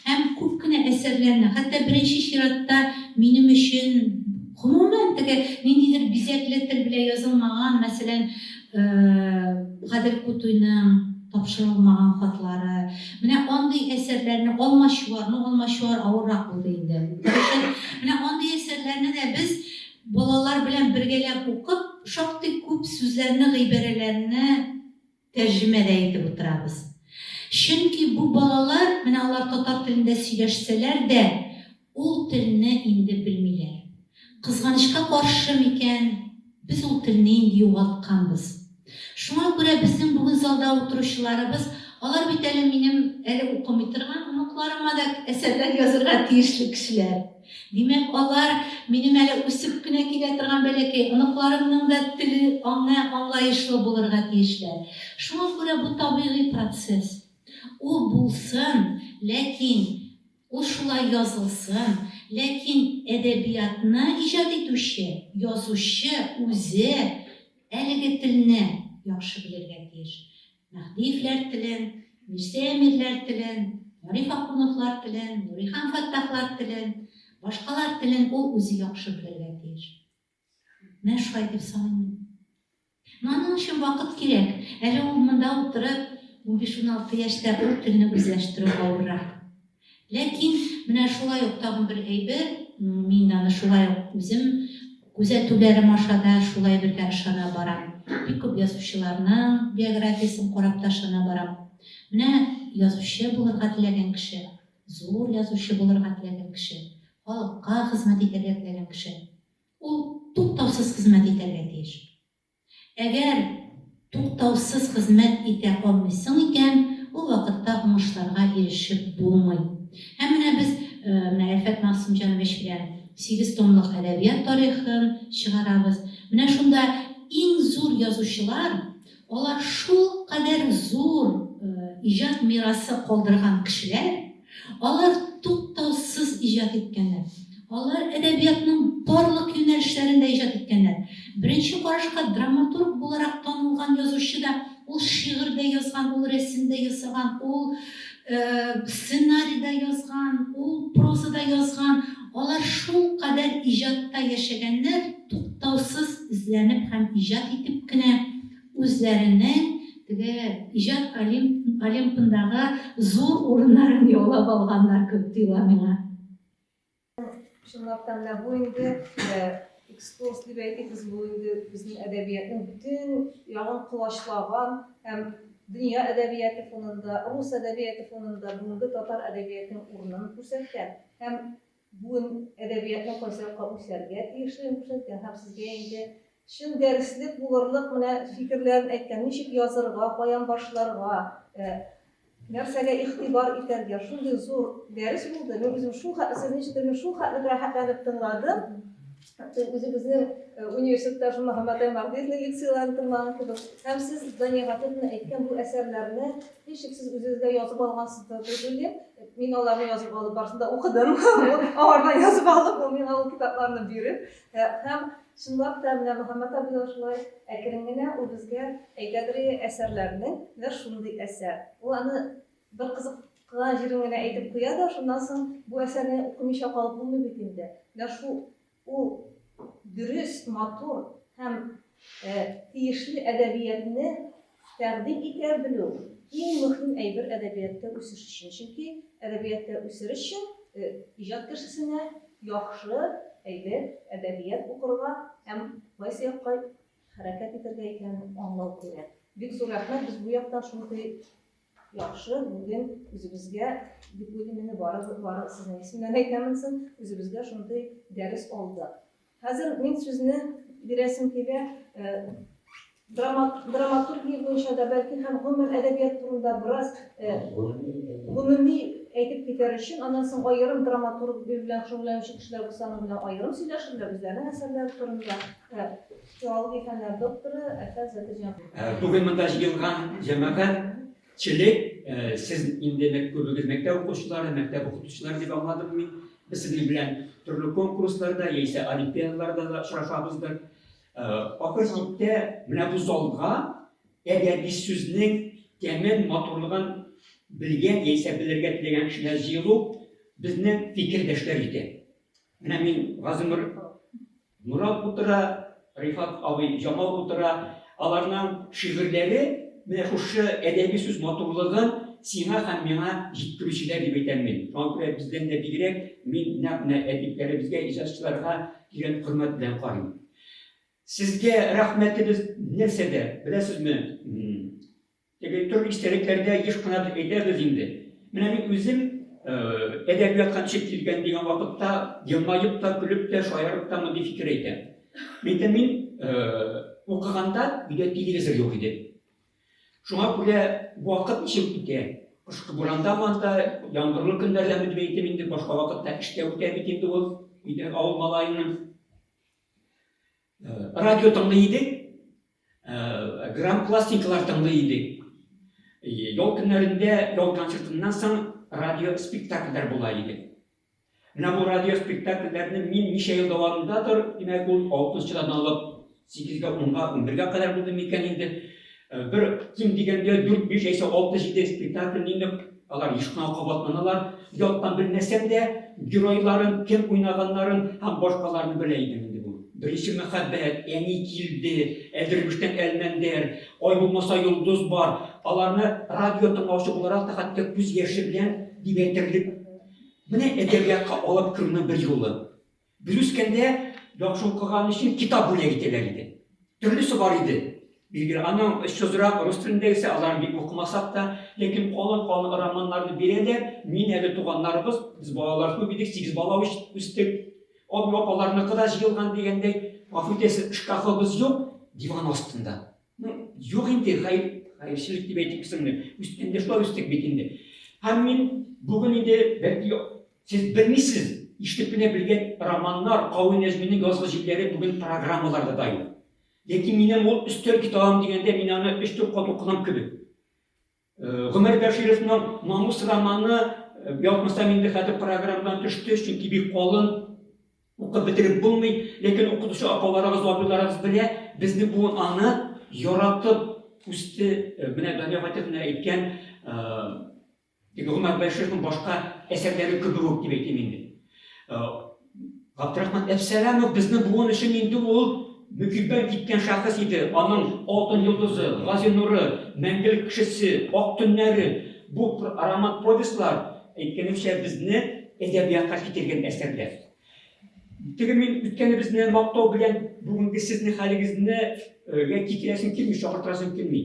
һәм күп кенә әсәрләрне, хәтта беренче чиратта минем өчен гомумән теге ниндидер бизәкле тел белән язылмаган, мәсәлән, Гадел Кутуйның тапшырылмаган хатлары. Менә андый әсәрләрне алмашуар авыррак булды инде. Менә андый әсәрләрне дә без балалар белән бергәләп укып, шактый күп сүзләрне, гыйбарәләрне тәрҗемәдә итеп утырабыз. Чөнки бу балалар, менә алар татар телендә сөйләшсәләр дә, ул телне инде белмиләр. Кызганычка каршы микән, без ул телне инде югалтканбыз. Шуңа күрә безнең бүген залда утыручыларыбыз, алар бит әле минем әле укымый торган оныкларыма да әсәрләр язырга тиешле кешеләр. Димәк, алар минем әле үсеп кенә килә торган бәләкәй оныкларымның да теле аңлаешлы булырга тиешләр. Шуңа күрә бу табигый процесс. Ул булсын, ләкин ул шулай язылсын, ләкин әдәбиятны иҗат итүче, язучы үзе әлеге телне яхшы белергә тиеш. Мәхдиевләр телен, Мирзә Әмирләр телен, Ариф Ахуновлар телен, Нурихан Фаттахлар телен, башкалар телен ул үзе яхшы белергә тиеш. Менә шулай дип саныйм. Аның өчен вакыт кирәк. Әле ул монда утырып, 15-16 яшьтә ул телне үзләштерү авыррак. Ләкин менә шулай ук тагын бер әйбер, мин аны шулай ук үзем күзәтүләрем ашада шулай бергә ышана барам. Бик күп язучыларның биографиясын карап та ышана барам. Менә язучы булырга теләгән кеше, зур язучы булырга теләгән кеше, халыкка хезмәт итәргә теләгән кеше, ул туктаусыз хезмәт итәргә тиеш. Әгәр туктаусыз хезмәт итә алмыйсың икән, ул вакытта уңышларга ирешеп булмый. Һәм менә без Әлфәт Мәгъсүмҗанович белән 8 томлык әдәбият тарихын чыгарабыз. Менә шунда иң зур язучылар, алар шул кадәр зур иҗат мирасы калдырган кешеләр, алар туктаусыз иҗат иткәннәр. Алар әдәбиятның барлык юнәлешләрендә иҗат иткәннәр. Беренче карашка драматург буларак танылган язучы да, ул шигырьдә язган, ул рәсемдә ясаган, ул сценарийда язган, ул прозада язган. Алар шул кадәр иҗатта яшәгәннәр, туктаусыз эзләнеп һәм иҗат итеп кенә үзләренең теге иҗат олимпындагы зур урыннарын яулап алганнар күп тойыла миңа. Шунлап та менә бу инде экскурс дип әйтик, бу инде безнең әдәбиятның бөтен ягын колачлаган һәм дөнья әдәбияты фонында, рус әдәбияты фонында бүгенге татар әдәбиятының урынын күрсәткән һәм бүген әдәбиятның кайсылыкка үсәргә тиешлеген күрсәткән һәм сезгә инде шул дәреслек булырлык менә фикерләрен әйткән, ничек язырга, каян башларга, нәрсәгә игътибар итәргә, шундый зур дәрес булды. Мин үзем шул хәтле рәхәтләнеп тыңладым. Үзебезнең университетта шул Мөхәммәд Әмәгъдиевнең лекцияләрен тыңлаган кебек. Һәм сез Даниягатовның әйткән бу әсәрләрне ничек сез үзегезгә язып алгансыздыр дип уйлыйм. Мин аларны язып алып барсында укыдым. Алардан язып алып, миңа ул китапларны биреп. Һәм шунлап та менә Мөхәммәд абый шулай әкрен генә ул безгә әйтәдер әсәрләрнең менә шундый әсәр. Ул аны бер кызыккан җирен генә әйтеп куя да, шуннан соң бу әсәрне укымыйча калып булмый бит инде. Менә шул ул дөрес, матур һәм тиешле әдәбиятны тәкъдим итә белү иң мөһим әйбер әдәбиятта үсеш өчен. Чөнки әдәбиятта үсеш өчен иҗат кешесенә яхшы, әйбер әдәбият укырга һәм кайсы якка хәрәкәт итәргә икәнен аңлау кирәк. Бик зур рәхмәт, без бу яктан шундый яхшы бүген үзебезгә дип уйлыйм, менә бары сезнең исемнән әйтәмен соң, үзебезгә шундый дәрес алдык. Хәзер мин сүзне бирәсем килә, драматургия буенча да бәлки һәм гомумән әдәбият турында бераз гомуми әйтеп китәр өчен, аннан соң аерым драматург белән шөгыльләнүче кешеләр булса, аның белән аерым сөйләшерләр, үзләренең әсәрләре турында. Филология фәннәре докторы Әлфәт Зәтиҗан. Бүген монда җыелган җәмәгатьчелек, сез инде күбегез мәктәп укучылары, мәктәп укытучылары дип аңладым мин. Без сезнең белән төрле конкурсларда, яисә олимпиадаларда да очрашабыздыр. Ахырда менә бу залга әдәби сүзнең тәмен матурлыгын белгән, яисә белергә теләгән кешеләр җыелу безнең фикердәшләр икән. Менә мин Газимир Мурат утыра, Рифат абый Җамал утыра, аларның шигырьләре менә шушы әдәби сүз матурлыгын сиңа һәм миңа җиткерүчеләр дип әйтәм мин. Шуңа күрә бездән дә бигрәк мин нәкъ әдипләребезгә, иҗатчыларга дигән хөрмәт белән карыйм. Сезгә рәхмәтебез нәрсәдә, беләсезме? Теге төрле истәлекләрдә еш кына дип әйтәбез инде. Менә мин үзем әдәбиятка ничек килгән дигән вакытта елмаеп та, көлеп тә, шаярып та мондый фикер әйтәм. Мин укыганда өйдә телевизор юк иде. Шуңа күрә вакыт ничек үтә? Кышкы буранда манда, яңгырлы көндәрдә дип әйтәм инде, башка вакытта эштә үтә бит инде ул, өйдә авыл малайының. Радио тыңлый идек, грамм пластинкалар тыңлый идек. Ял көннәрендә, ял концертыннан соң радио спектакльләр була иде. Менә бу радио спектакльләрне мин ничә ел дәвамындадыр, димәк ул 60-чыдан алып 8-гә, 10-га, 11-гә кадәр булды микән инде. Бер ким дигәндә 4-5 яисә 6-7 спектакль инде алар ешкына кабатланалар. Яттан белмәсәм дә геройларын, кем уйнаганнарын һәм башкаларны белә идем инде бу. Беренче мәхәббәт, әни килде, әдербештән әлмәндәр, ай булмаса йолдыз бар. Аларны радио тыңлаучы буларак та хәтта күз яше белән дип әйтерлек. Менә әдәбиятка алып керүнең бер юлы. Без үскәндә яхшы укыган өчен китап бүләк итәләр иде. Төрлесе бар иде. Билгеле, аның шозрак рус телендә исә алар бик укымасак та, ләкин калын романнарны бирәләр. Мин әле туганнарыбыз, без балалар күп идек, 8 бала үстек. Апаларны кыда җыелган дигәндәй, афитәсе шкафыбыз юк, диван астында. Юк инде, хәерчелек дип әйтиксеңне. Үстендә шулай үстек бит инде. Һәм мин бүген инде бәлки сез белмисез, ишетеп кенә белгән романнар, Кавы Нәҗминең язгы җилләре бүген программаларда да юк. Ләкин минем ул өстәл китабым дигәндә мин аны 3-4 кат укыган кебек. Гомәр Бәшировның Намус романы ятмасам инде хәтер программадан төште, чөнки бик калын, укып бетереп булмый, ләкин укытучы апаларыбыз, абыйларыбыз белә, безне бу аны яратып үсте. Менә Дания Фатиховна әйткән, Гомәр Бәшировның башка әсәрләре күбрәк дип әйтәм инде. Габдрахман Әбсәләмов безне буын өчен инде ул мөкиббән киткән шәхес иде. Аның Алтын йолдызы, Гази нуры, Мәңгелек кешесе, Ак төннәре, бу роман повестлар әйткәнемчә безне әдәбиятка китергән әсәрләр. Теге мин үткәнебезне мактау белән бүгенге сезне хәлегезне китерәсем килми, чакыртасым килми.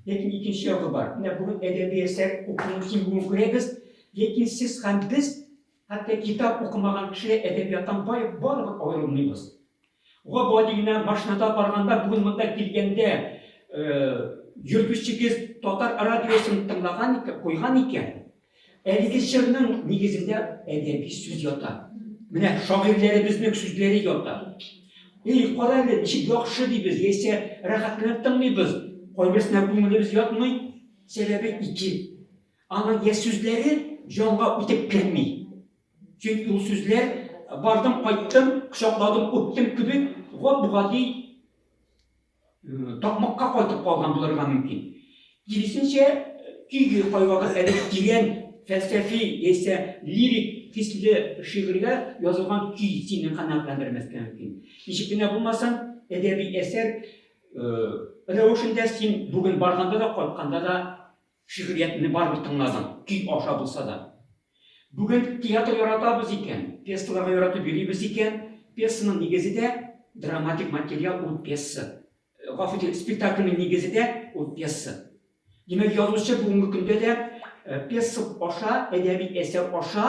Ләкин икенче ягы бар. Менә бүген әдәби әсәр укуны ким бүген күрәбез, ләкин сез һәм без хәтта китап укымаган кеше әдәбияттан барыбер аерылмыйбыз. Бу дигән машинада барганда бүген монда килгәндә йөртүчегез татар радиосын тыңлаган икән, куйган икән. Әлеге җырның нигезендә әдәби сүз ята. Менә шагыйрьләребезнең сүзләре ята. Кара әле, ничек яхшы дибез, яисә рәхәтләнеп тыңлыйбыз. Кайберсенә күңелебез ятмый, сәбәбе ике. Аның сүзләре җанга үтеп керми. Чөнки ул сүзләр бардым, кайттым, кочакладым, үттем кебек, гади такмакка кайтып калган булырга мөмкин. Киресенчә, көйгә кайгыга әдәп килгән фәлсәфи яисә лирик хисле шигырьгә язылган көй сине канәгатьләндермәскә мөмкин. Ничек кенә булмасын, әдәби әсәр рәвешендә син бүген барганда да, кайтканда да шигъриятны барыбер тыңладың, көй аша булса да. Бүген театр яратабыз икән, пьесаларга яратып йөрибез икән, пьесаның нигезидә драматик материал ул пьеса. Гафу спектакльнең нигезидә ул пьеса. Димәк, язучы бүгенге көндә дә пьеса аша, әдәби әсәр аша,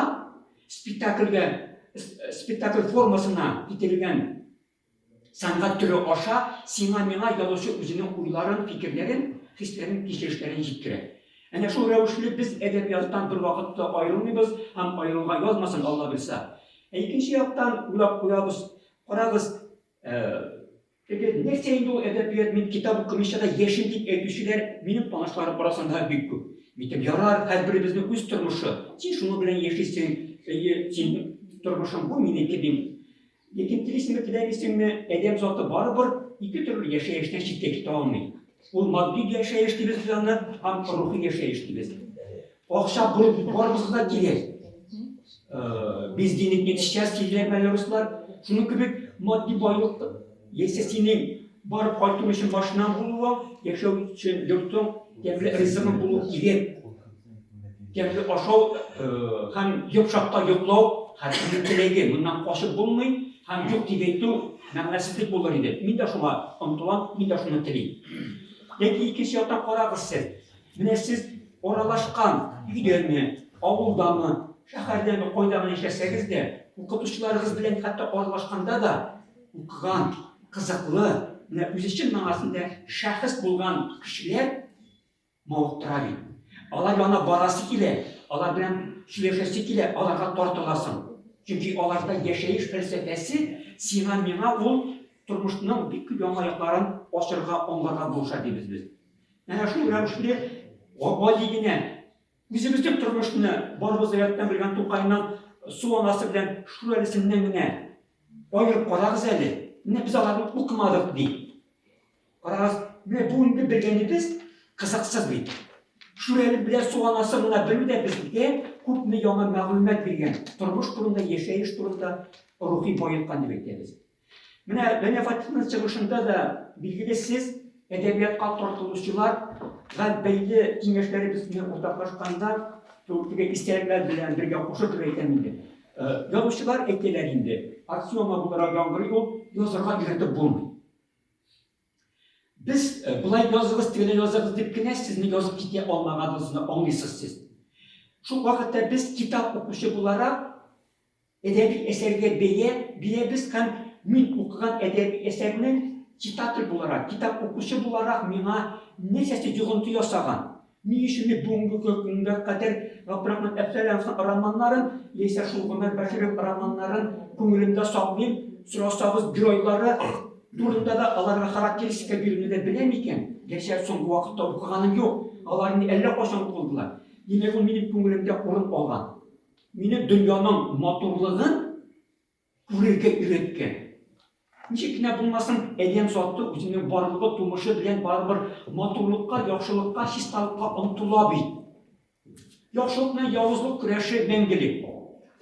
спектакль формасына китерелгән сәнгать түрі аша, сиңа миңа язучы үзенең уйларын, фикерләрен, хисләрен, кичерешләрен җиткерә. Әнә шул рәвешле без әдәбияттан бер вакытта аерылмыйбыз, һәм аерылга язмасын Алла белсә. Икенче яктан уйлап куябыз, карагыз, нәрсә инде ул әдәбият, мин китап укымыйча да яшен дип әйтүчеләр минем танышларым арасында бик күп. Мин ярар, һәрберебезнең үз тормышы. Син шуны белән яшисең, син тормышың бу минеке дим. Ләкин телисеңме, әдәм заты барыбер ике төрле яшәештән читкә китә алмый. Ул матди яшәеш дибез без аны, һәм рухи яшәеш дибез. Акча барыбызга да кирәк. Без денег нетишчәс килгән мәле руслар, шуны кебек матди байлык, яисә синең barıp kaytım için başından buluğa, yaşav için yurtun demli rızımın bulup girip, demli aşağı hem yopşakta yoklav, her tilegi bundan koşup bulmayı, hem yok diyetu məğnəsizlik olur idi. Min de şuna antılan, min de şuna tileyim. Peki iki siyahtan qarağızsın. Mine siz oralaşkan üydemi, avulda mı, şəhərdə mi, qoyda mı işləsəniz de, okutuşlarınız bilen hatta oralaşkanda da okuyan, kızıklı, öz için manasında şahıs bulgan kişiler mağutturabı. Alar yana barası ile, alar bilen süleşesi ile alarga tortulasın. Çünkü alarda yaşayış felsefesi sina mina ol turmuşunun bir kübyan ayakların aşırıga onlarga buluşa deyimiz biz. Yani şu ürəmişli o ligine bizimizin turmuşunu barımız hayattan bilgen Tukay'dan su anası bilen şuralisinden mine ayırıp qarağız əli. Ne biz alarını okumadık değil. Qarağız, ne bu ünlü bilgenimiz kısıksız değil. Şurayı bile su anası buna bölü de bizde kupni yana məlumat bilgen. Turmuş durumda, yaşayış durumda ruhi boyutkan demekteyiz. Mine Fatih'in çıkışında da bilgili siz edebiyatqa tortuluşçular ve belli kengeçleri bizimle ortaklaşkanda Türkiye isteyenler bilen birge koşup üretemindi. Yazışçılar eklelerinde aksiyona bunlara yangırı yol yazırga üretip bulmayın. Biz bulay yazığız, tüyle yazığız deyip ki siz ne yazıp kite olmamadığınızını anlıyorsunuz siz. Şu vakitte biz kitap okuşu bularak edebi eserge bile biz kan min okugan edebi eserinin kitaptır bularak, kitap okuşu bularak mina ne sesi yığıntı yasagan. Ne işini bunga kadar Abdurrahman Efsaliyan'ın romanların, Leysa Şulgumer Başir'in romanların köngülümde saklayayım, sırasağız büroyları durumda da alarga karakteristika birini de bilemeyken, geçer son vakitte okuganım yok, alarını elle koşan oldular. Demek o benim köngülümde orun olgan. Meni dünyanın maturluğun kureke üretken. Nişekine bulmasın edem zatı özünün barlığı tulmuşu bilen barbar maturlukka, yaxşılıkka, histalıkka ıntılabı. Yaxşılıkla yavuzluk küreşi mengili.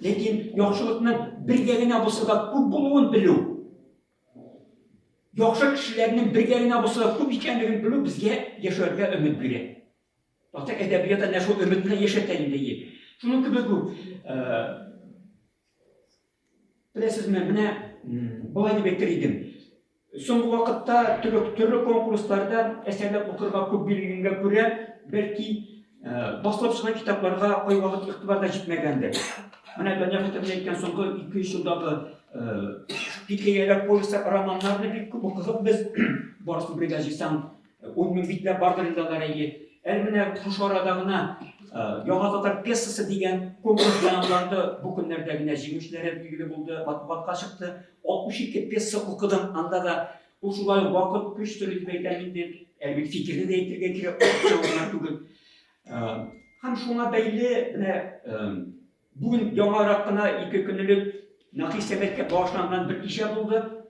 Lekin yaxşılıkla birgeline bulsa köp buluğun bilü. Yaxşı kişilerinin birgeline bulsa köp ikenligini bilü bizge yaşarga ümit biri. Zaten edebiyata ne şu ümitine yaşatayım diye. Şunun gibi bu. Bilesiz mi, mine bulayını bekleriydim. Son vakitte türlü konkurslarda eserler okurga köp bilgine göre belki basılıp çıkan kitaplarga koy vakit iktibarda gitmegendir. Mine ben yakıtımdayken sonki 2-3 yıldaki hikayeler, povestler, romanlarını bir köp okuduk biz. Barısı Brigajistan, 10 bin bitler bardır ildalara iyi. Elmine Kuşaradağına Yağazatar Piyasası diyen konkurs yanlarında bu günlerdegine jingmişlere bilgili buldu, matbuatga çıktı. 62 piyasa okudum, anda da uşulay vakit güçtürü beylemindir. Bir fikrini de etirgen kire okuyacağına tugul. Hem şuna belli, bugün yana rakına 2 günlük nakil sebetke bağışlanan bir işe buldu.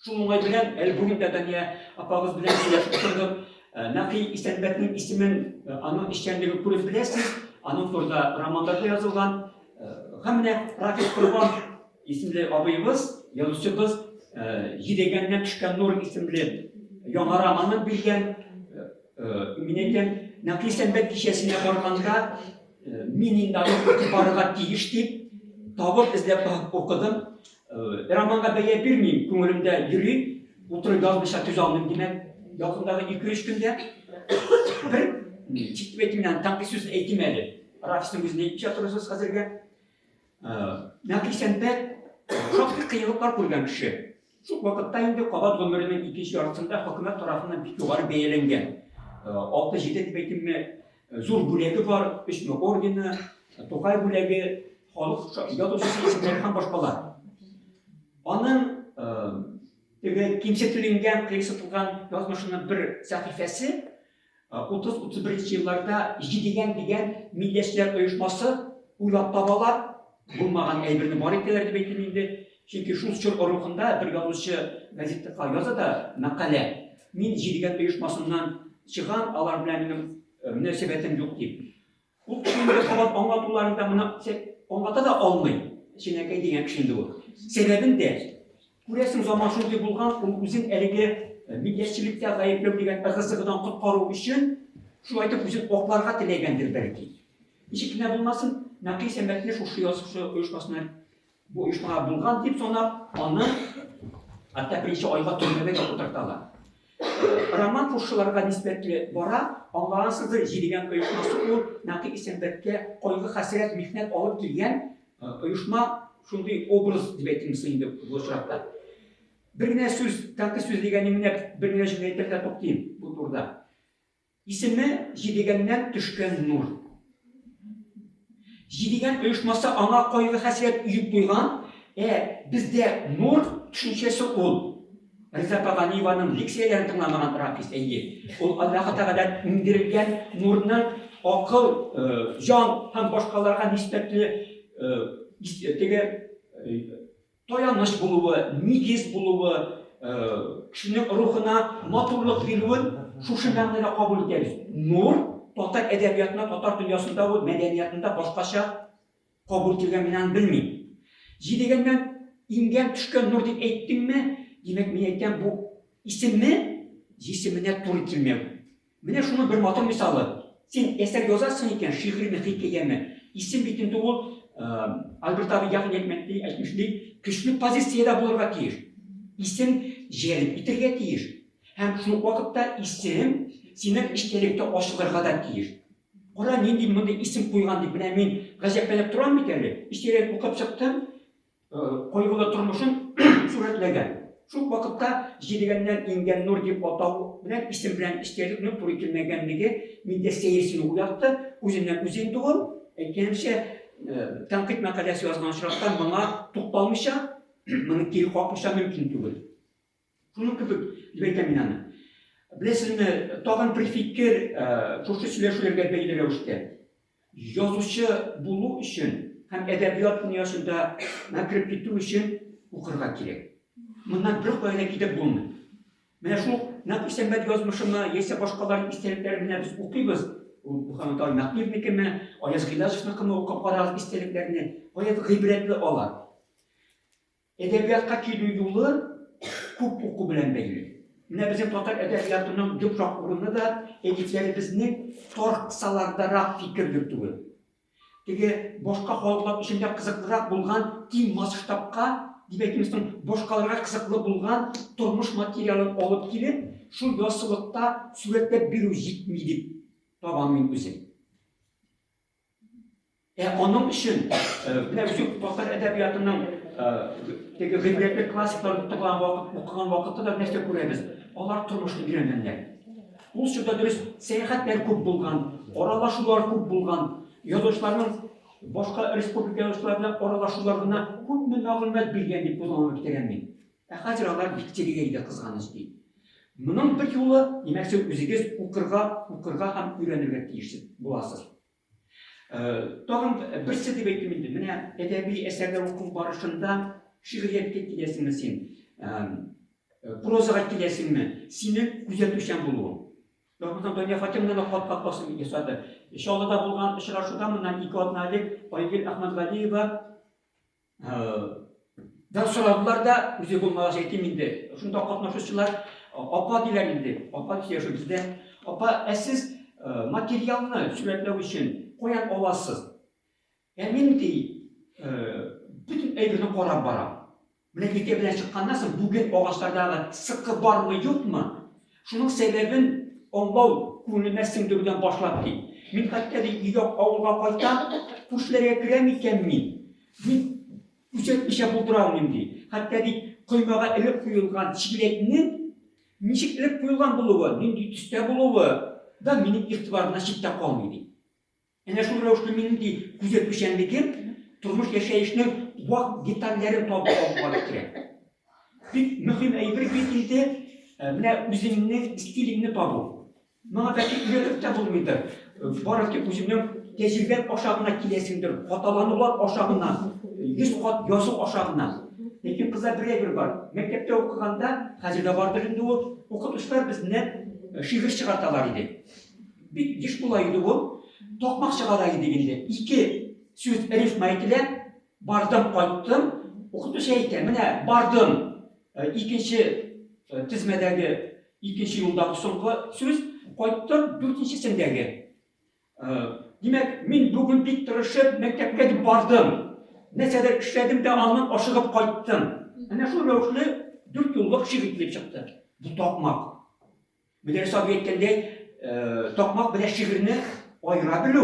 Şununla bilen, bugün de niye apağız bilen yaşattırdım. Nakil İstenbet'in ismin anın işkendiğini kurup bilesiniz. Anın burada romanlarda yazılan hem Rafik Kurban isimli abimiz, yazıcımız Yidegenden Çıkan Nur isimli yana romanını bilgen mineken Nakil İstenbet kişisine barganda minindanı itibarıga tiyişti. Tavır izlep okudum. Romanga beye bilmeyeyim, köngülümde yürü. Oturup yazmışa tüz aldım demek. Yakındağı 2-3 günde bir çıktı eğitimden tam bir söz eğitim edi. Rafis'in gözüne hiç yatırıyorsunuz hazırga. Nakil İstenbet çok bir kıyılıklar koygan kişi. Şu vakitte indi Qabat ömrünün ikinci yarısında hükümet tarafından bir yukarı beyelengen. 6-7 eğitimli zor bülegi var, üstüne ordeni, Tokay bülegi, halk yazıcısı isimleri hem başkalar. Onun kimsetilingen, kıyısıtılgan yazmışının bir sahifesi 30-31 yıllarda Yidegen Milletçiler Uyuşması uylap tabalar bulmagan elbirini var ettilerdi beklemeydi. Çünkü şu çır oruğunda bir yazıcı gazette yazı da makale. Min Yidegen Uyuşmasından çıkan alar bilen benim münasebetim yok deyip. Bu kişinin de kabat anlatılarında anlata da olmayın. Şinekay diyen kişinin de o. Sebebin de bu resim zaman şunu bulgan, uzun elege milliyetçilikte gayıplöv деген ығысығыдан құтқару үшін şu айтып өзін оқларға тілегендір бәлки. Ишікіне болмасын, нақи сәмбәтіне шушы yazışı uyuşmasına bu uyuşmağa bulgan deyip sonra onu hatta birinci ayga türmede de oturtalar. Роман шушыларға nispetli бара, Allah'ın sızı jirigen uyuşması o naqi isembetke koygu hasret mihnet alıp gelgen uyuşma şunday obraz dip ettimsin indi bu şartda. Birine söz, tanki söz degenimine birine jüneyetlerde toplayayım bu turda. İsimi jirigenden düşken nur. Jirigen uyuşması ana koygu hasret uyup duygan, bizde nur düşüncesi ol. Rıza Paganiyeva'nın leksiyelerini tınlamagan terapist eyi. O Allah'a Teala indirilgen nurunun akıl, can hem başkalarına nispetli toyanış buluvu, nigiz buluvu, kişinin ruhuna maturluk veriluen şuşu мәніне kabul ederiz. Nur, Tatar edebiyatına, Tatar dünyasında, o medeniyatında başkaça kabul edilgen bilmeyim. Jidegenden ingen düşken nur deyip ettim mi? Demek men aytgan bu isimni jismine to'g'ri kelmaydi. Mana shuni bir motor misoli. Sen eser yozasan ekan, shi'rni, hikoyani, isim bitindi u Albert abi yaqin aytmishlik, kuchli pozitsiyada bo'lishga tiyir. Isim jelib bitirga tiyir. Ham shu vaqtda isim sening ishchilikda oshig'irga da tiyir. Qora nindi bunday isim qo'ygan deb men g'azablanib turaman bitali. Ishchilik o'qib chiqdim, qo'yg'ili turmushim suratlagan. Şu vaqtda jirigenden ingen nur deb atau bilan isim bilan ishchilikni to'g'ri kelmaganligi menda seyisini uyattı. O'zimdan o'zimdi u. Aytganimcha, tanqid maqolasi yozgan shirotdan bunga to'xtalmisha, meni kelib qolmisha mumkin tugul. Shuni kibib deb aytaman. Bilasizmi, tag'in bir fikr shu so'zlarga belgilanishdi. Yozuvchi bo'lish uchun ham adabiyot dunyosida kirib ketish uchun o'qirga kerak. Bundan bir qo'yla ketib bo'lmaydi. Mana shu naqsh san'at yozmishimni esa boshqalarning isteklarini biz o'qiymiz. Bu xonadon Naqiyevnikimi, Oyaz G'ilazovnikimi o'qib qarab isteklarini g'oyat g'ibratli olar. Edebiyotga kelib yo'li ko'p o'qu bilan bog'liq. Mana bizim Tatar edebiyotining ko'proq o'rnida da editleri bizning tor qissalardaroq fikr yurituvi. Tege boshqa xalqlar uchun qiziqroq bo'lgan keng masshtabga Dibekimizдің boshqalarga qiziqli bo'lgan turmush materialini olib kelib, shu yoshliqda suratga beru yetmaydi topamning o'zi. Onun uchun mana shu Tatar adabiyotining g'ibratli klassiklarni o'qigan vaqtida narsa ko'ramiz. Ular turmushni o'rganganlar. Bu yerda durust sayohatlar ko'p bo'lgan, oralashuvlar ko'p bo'lgan, yozuvchilarning boshqa respublikalar bilan oralashuvlardan ko'p ma'lumot bilgan deb o'ylanib ketganman. Hozir ular bittiriga qizg'anish deydi. Buning bir yo'li demakki o'zingiz o'qirga ham o'rganishga tegishli bo'lasiz. Tag'in birsi deb aytdim, mana adabiy asarlar o'qib borishda she'riyatga kelasizmi sen? Prozaga kelasizmi? Seni kuzatuvchan bo'luv. Rahmatli Donya Fatimовна qatqatlasini yasadi. İnşallah da bulgan uchrashuvda bundan 2 oy Oygul Ahmadvaliyeva dan so'ravlar da o'zi bo'lmagan aytdim endi. Shunda qatnashuvchilar opa dilar endi. Opa deyishdi bizda. Opa, siz materialni suratlash uchun qo'yan olasiz. Endi bütün evreni qarab boradi. Mana kete bilan chiqqandan so'ng bugun og'achlardagi siqqi bormi yo'qmi? Shuning sababin onlov ko'nglimga singdirgan boshlabdi. Men hatta yo'q avulga qaytam, qushlarga kiramikanmi? Men uchatmisha bo'ldirammen deydi. Hatta qo'ymaga ilib qo'yilgan chigilakni nechik ilib qo'yilgan bo'luvi, nindi tusda bo'luvi da mening ixtiborimdan chetda qolmaydi. Ana shu ravishda mening kuzatuvchanligim turmush yashashning vaqt detallarini topib olib kerak. Bir muhim aybi bitdi, mana o'zingning stilingni topib. Mana belki üretip bulmaydı. Baraki özümün tecrüben aşağına kilesindir. Hatalanılar aşağına, 100 kat yazı aşağına. Lekin kızlar bir var. Mektepte okuganda, hazırda vardır indi o, okutuşlar bizden şiir çıkartalar idi. Bir iş bulaydı o, tokmak çıkaraydı indi. 2 söz arifmayetiyle bardım qayttım. Okutuş eğitim, mana bardım. İkinci tizmedeki 2-нче елдағы соңғы сөз, қайттым 4-нчесендәге. Демәк, мин бүген бик тырышып мәктәпкә дип бардым. Нәрсәдер эшләдем дә аннан ашыгып кайттым. Әнә шул рәвешле 4 еллык шигырь килеп чыкты. Бу такмак. Мөдәррис абый әйткәндәй, такмак белән шигырьне айыра белү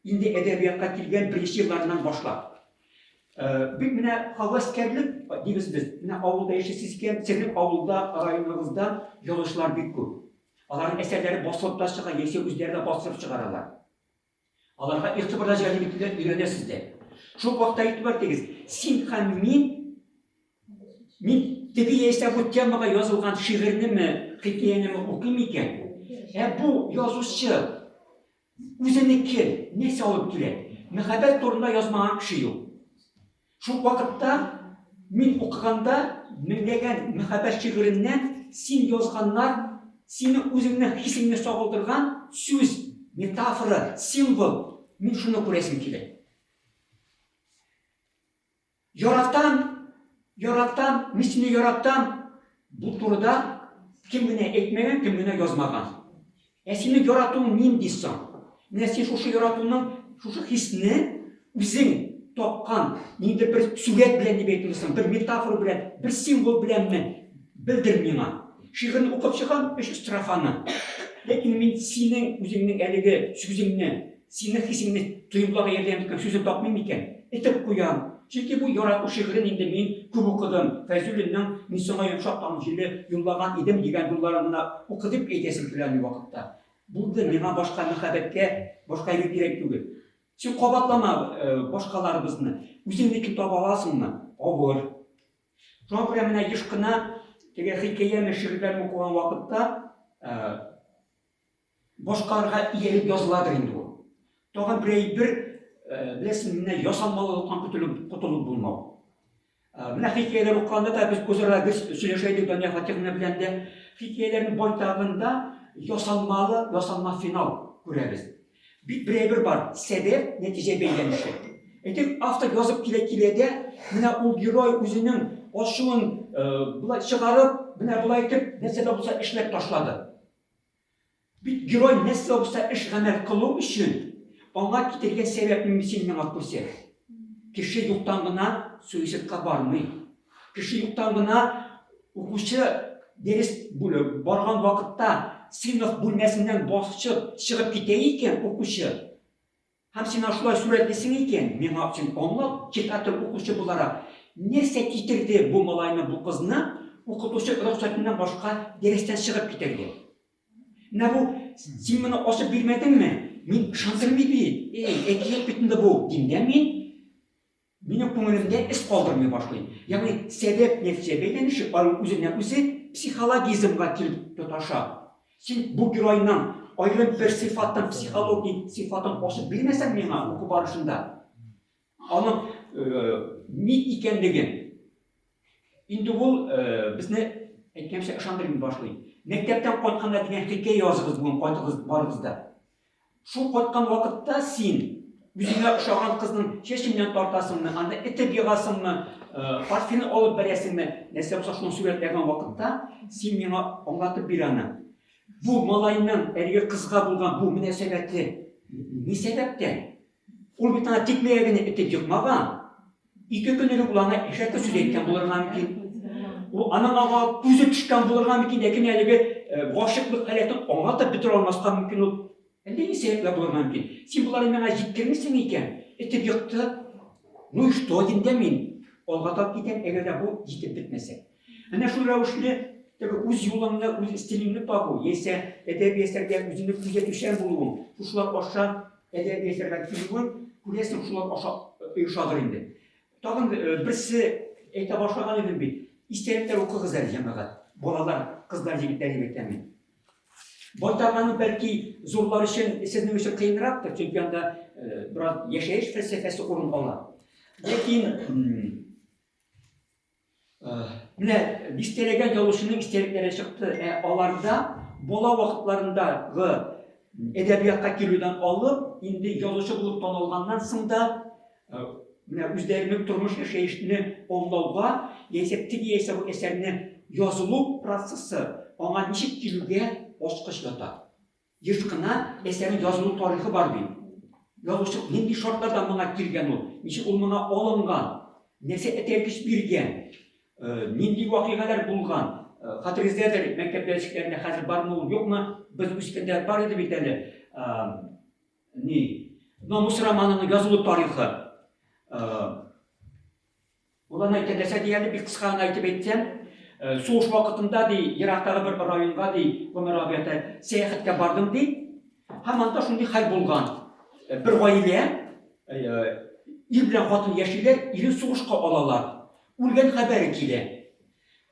инде әдәбиятка килгән беренче еллардан башлап. Бик менә хаваскәрлек дибез без. Менә авылда яшәсез икән, сезнең авылда, районыгызда язучылар бик күп. Аларның әсәрләре басылып та чыга, яисә үзләре дә басып чыгаралар. Аларга игътибарда җәлеп өйрәнәсез дә. Шул вакытта игътибар итегез. Син һәм мин теге яисә бу темага язылган шигырьнеме, хикәянеме укыйм икән. Бу язучы үзенеке нәрсә алып килә? Мәхәббәт турында язмаган кеше юк. Шул вакытта мин укыганда меңләгән мәхәббәт шигыреннән син язганнар, синең үзеңнең хисеңне сагылдырган сүз, метафора, символ, мин шуны күрәсем килә. Яратам, мин сине яратам. Бу турыда кем генә әйтмәгән, кем генә язмаган. Сине яратуың нинди соң? Менә син шушы яратуның, шушы хисне үзең тапкан, ниндидер бер сүрәт белән дип әйтәсең, бер метафора белән, бер символ беләнме белдер миңа. Шигырьне укып чыгам, 3 строфаны. Ләкин мин синең үзеңнең әлеге сүзеңне, синең хисеңне тоемларга ярдәм иткән сүзен тапмыйм икән, әйтеп куям. Чөнки бу ярату шигырен инде мин күп укыдым. Фәзүлленең мин соңга йомшак тамчылы юллаган идем дигән юлларын укыдып әйтәсем килә бу вакытта. Булды миңа башка мәхәббәткә, башка юл кирәк түгел. Син кабатлама башкаларыбызны. Үзеңнекен таба аласыңмы? Авыр. Шуңа күрә менә еш кына теге хикәяне шигырьләрне укыган вакытта башкаларга иелеп языладыр инде ул. Тагын бер беләсең, менә ясалмалыктан котылып булмау. Менә хикәяләр укыганда да без үзара сөйләшәйдек Дания Фатиховна белән дә хикәяләрнең байтагында ясалма финал күрәбез. Бик берәйбер бар, сәбәп, нәтиҗә бәйләнеше. Әйтик, автор язып килә дә, менә ул герой үзенең ачуын булай чыгарып, менә булай итеп, нәрсә дә булса эшләп ташлады. Бит герой нәрсә булса эш гамәл кылу өчен аңа китергән сәбәпне син миңа күрсәт. Кеше юктан гына суицидка бармый. Кеше юктан гына укучы дәрес булып барган вакытта сыйныф бүлмәсеннән басып чыгып китә икән укучы. Һәм син шулай сүрәтлисең икән, миңа син аңлап, читатыр укучы буларак, нәрсә китерде бу малайны, бу кызны укытучы рөхсәтеннән башка дәрестән чыгып китәргә. Менә бу син моны ачып бирмәдеңме? Мин ышандырмый бит. Әкият бит инде бу. Диндә минем күңелемдә эс калдырмый башлый. Ягъни сәбәп нәтиҗә бәйләнеше үзеннән үзе психологизмга килеп тоташа. Син бу геройның аерым бер сыйфаттан, психологик сыйфатын ачып бирмәсәң миңа уку барышында, аның ни икәнлеген инде ул безне әйткәнчә ышандырмый башлый. Мәктәптән кайтканда дигән хикәя языгыз бүген кайтыгыз барыгызда. Шул кайткан вакытта син үзеңә ошаган кызның чәченнән тартасыңмы, анда этеп егасыңмы, парфины алып бәрәсеңме, нәрсә булса шуны сүрәтләгән вакытта син миңа аңлатып бир аны. Бу малайның әлеге кызга булган бу мөнәсәбәте ни сәбәптән? Ул бит аны тикмәгәне этеп йокмаган. 2 көнлек булган эшәккә сүз әйткән булырга мөмкин. Ул аның аңа күзе төшкән булырга мөмкин, ләкин әлеге гашыклык халәтен аңлатып бетерә алмаска мөмкин ул. Әллә ни сәбәпләр булырга мөмкин. Син буларны миңа җиткермисең икән, этеп йокты. Ну и что димдә мин? Алга тап китәм, әгәр дә бу җитеп бетмәсә. Әнә шул рәвешле үз юлыңны, үз стилingni табу, яисә әдәби әсәргә үзеңне күзәтүчән булуың, шулар аша әдәби әсәргә килүең, күрәсең шулар аша оешадыр инде. Тагын берсе әйтә башлаган идем бит. Истәлекләр укыгызлар җәмәгать. Балалар, кызлар, җегетләр әйтәмен. Байтаганы бәлки зурлар өчен, сезнең өчен кыенрактыр, чөнки анда бераз яшәеш фәлсәфәсе урын ала. Ләкин менә истәлегән язучының истәлекләре чыкты. Аларда бала вакытларындагы әдәбиятка килүдән алып, инде язучы булып танылганнан соң да менә үзләренең тормыш яшәешне аңлауга, яисә теге яисә бу әсәрне язылу процессы ona nişik kilüge oçkış yata. Yırtkına eserin yazılı tarihi var bir. Yazışı nindi şartlardan bana girgen ol. Nişik olmana olungan. Nese eterkiş birgen. Nindi vakigalar bulgan. Hatırızdadır mektep dersliklerinde hazır var mı ol yok mu? Biz üstünde var idi bir tane. Namus romanının yazılı tarihi. Ulan aytedese diyelim bir kısa aytıp etsem. Soğuş vakitinde de Irak'taki bir rayonga de Ömer abiyete seyahatke bardım de. Hemen de şundi hal bulgan. Bir aile ir bilen hatun yaşaylar, irin soğuşka alalar. Ulgen haberi kile.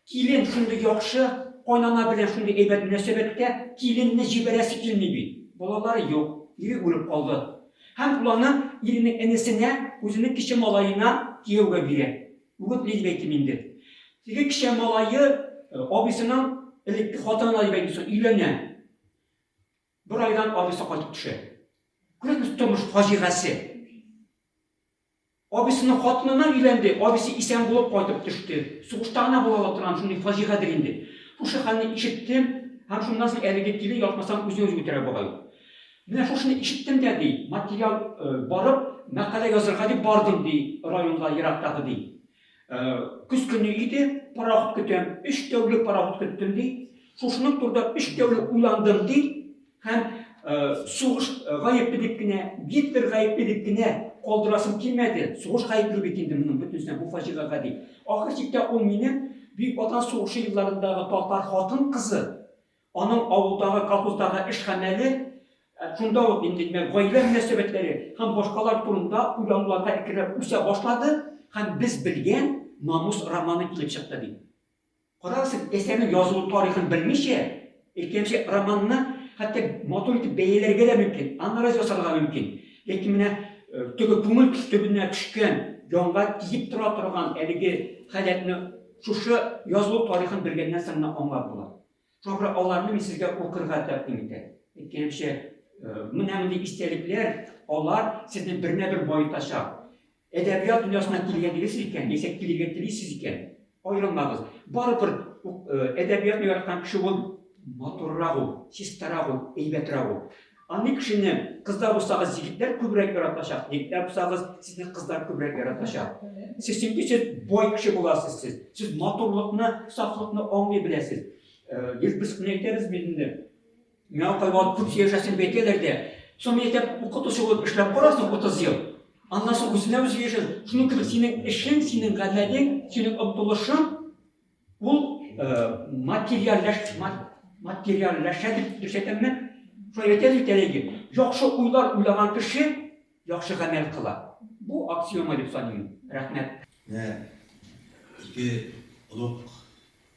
Kilin şundi yakşı, oynana bilen şundi eybet münasebette kilin ne jiberesi kilmebi. Bolaları yok, iri ulup kaldı. Hem ulanın irinin enesine, özünün kişi malayına diyevga bire. Ugut lezbetimindir. Tege kişi malayı abisinin elektrik hatanına belki ilene. Bir aydan abisi kaçıp düşer. Kırık tutmuş faciası. Abisinin hatınına ilendi. Abisi isen bulup kaçıp düştü. Soğuştağına bulatıran şunu faciadır indi. Bu şahanı işittim. Hem şundan sonra eli gittiğini yapmasam özü götüre bakayım. Ben şunu işittim dedi. Materyal barıp makale yazırga deyip bardım deyip rayonda Irak'taki deyip. Kız günü idi, parahut kütüm, 3 devlet parahut küttüm deyip. Şuşunun turda 3 devlet uyandım deyip. Hem soğuş gayip edipkine, bir gayip edipkine koldurasım kilmedi. Soğuş gayipli bitindim bunun bütünsüne bu faciaga deyip. Ahir çıktı o benim Büyük Vatan Soğuşu yıllarındaki Tahtar hatun kızı. Onun avuldağı, kalkuzdağı işhaneli şunda o dindirme, gayre münasebetleri hem başkalar turunda uyanlarga ekirler üse başladı. Hem biz bilgen namus romanı kilip çıktı deyip. Kararısın eserin yazılı tarihini bilmiş ya, ilkemşi romanını hatta maturiti beylerge de mümkün, anlarız yasalga mümkün. Lekimine tügü kumul kütübüne düşken, yonga tiyip turgan eligi haletini şuşu yazılı tarihini bilgenden sonra anlar bular. Sonra onlarını ben sizge okurga tepkim eder. Lekimşi münemli istelikler, onlar sizin birine bir boyut aşağı. Edebiyat dünyasına kilgettirirsiniz iken, yesek kilgettirirsiniz iken, ayrılmağız. Barıpır edebiyatını yaratan kişi ol, maturrağı, sistarağı, eybetirağı. Anne kişinin kızlar olsağız yigitler kübrek yaratlaşak, yigitler olsağız sizin kızlar kübrek yaratlaşak. Siz şimdi siz boy kişi bulasınız siz. Siz maturluğunu, saflıkını anlayabilirsiniz. Biz ne ederiz bildiğinde. Ya kayvat Türk yaşasını beklerlerdi. Sonra yetip okutusu olup işlem kurasın 30 yıl. Anlasın üzerine özü yaşasın. Şunun gibi senin işin, senin gallediğin, senin öptülüşün bu materyalleşedip düşetemmen şöyle yeterli. Yakşı uylar uylagan kişi yakşı amel kılar. Bu aksiyoma deyip sanıyorum. Rahmet. Ve iki uluk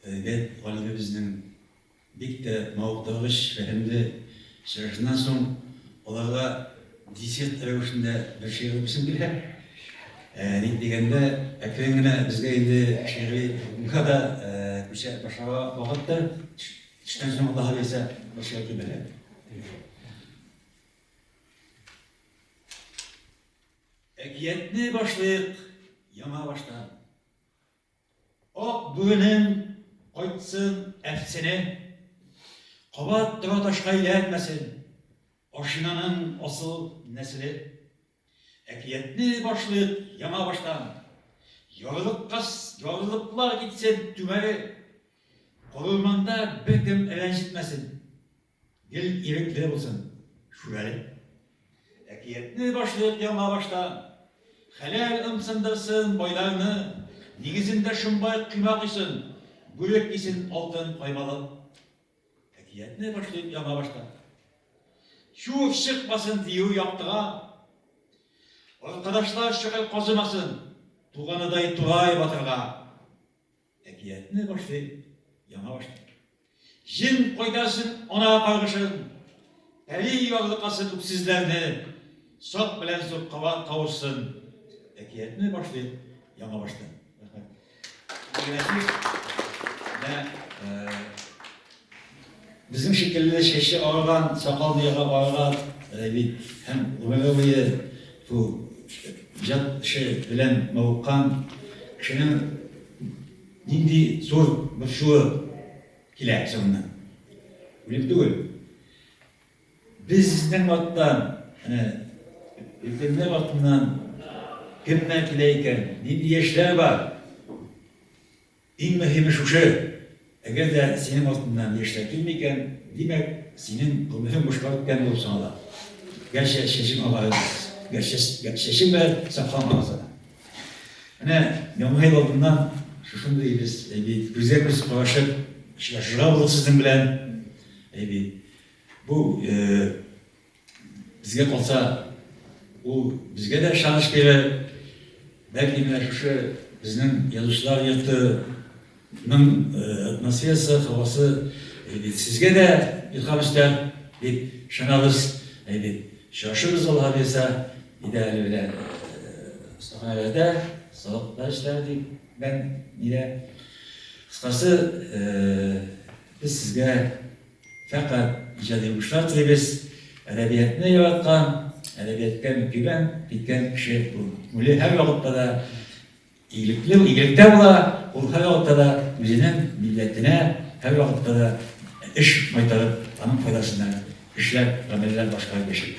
get galibimizin bik de mağdurluş ve hem de şerefsinden sonra onlarla disiyet revişinde bir şey yapmışım bile. Ne degende ekranına bizge indi şehri bu kadar bir şey başarılı vakitte işten sonra daha ise bir şey yaptı bile. Ekiyetli başlayıp yana baştan. Ok bugünün koytsın efsini, kabat dıra taşka ile etmesin, aşinanın asıl nesili. Ekiyetli başlayıp yana baştan. Yoruluklar gitsin tümeri, korulmanda bir gün eğlencitmesin. Dil irikli olsun, şüveli. Ekiyetli başlayıp yana baştan. Helal ımsındırsın boylarını, nigizinde şumbay kıymak için, gülük için altın koymalı. Ekiyetli başlayıp yana baştan. Şu çıkmasın diyor yaptığa, arkadaşlar şöyle kozmasın, tuğanı dayı tuğayı batırga. Ekiyetli başlayıp yana baştan. Jin koydasın ona karışın, peri yağlıkasın üksüzlerini, sok bilen sok kavuşsun. Ekiyetli başlayıp yana baştan. Bizim şekilde şeşi ağırlan, sakal diye ağırlan, hem umarımıyı bu jat şey bilen mavukkan kişinin nindi zor bir şu kile sonundan. Bilip değil. Bizden vaktan, ülkemde vaktinden kimden kileyken, nindi yaşlar var. En mühimi şu şey, eğer de senin vaktinden yaşlar kimleyken, demek senin kılmıhın boşkalıkken olursa Allah. Gerçi şeşim Allah'ız. Gerçi şeşim ver, safhan ağzına. Yamahayla olduğundan şunu deyiriz, güzel bir savaşıp, şaşıra oldu sizin bilen. Bu bizge kalsa, o bizge de şanış verir. Belki şu bizden yazışlar yurtının atmosferası, havası sizge de ilham ister. Şanalız, şaşırız Allah'a verse, ideali bile sahnelerde sağlıklar işlerdik. Ben yine kıskası biz sizge fakat icad edilmişler tilimiz edebiyatını yaratkan, edebiyatga mükemmel bitken kişi bu. Öyle her vakitte de iyilikte ola, o her vakitte de özünün milletine her vakitte de iş maytarıp, onun faydasından işler, ameller başka geçir.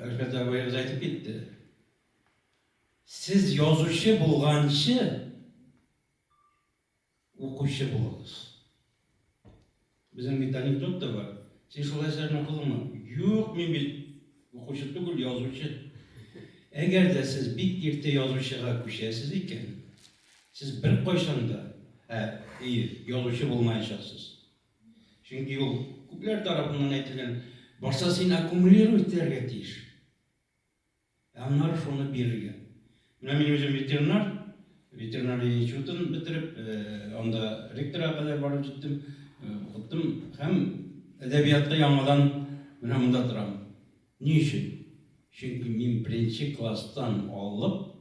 Özbet abi aytып gitti. Siz yazıcı bulgançı okuşu bulunuz. Bizim bir anekdot da var. Sen şol eserini okudun mu? Yok, men bir okuşu tugul yazıcı. Eğer de siz bir irte yazıcıga koşasız iken, siz bir koşanda iyi yazıcı bulmayacaksınız. Çünkü yol küpler tarafından aytilen varsa seni akumulir ettirge tiyiş. Onlar şunu bilirgen. Benim özüm veterinar institutunu bitirip, onda rektora kadar barıp gittim, okudum. Hem edebiyatta yanmadan bunda duram. Niçin? Çünkü men birinci klastan alıp,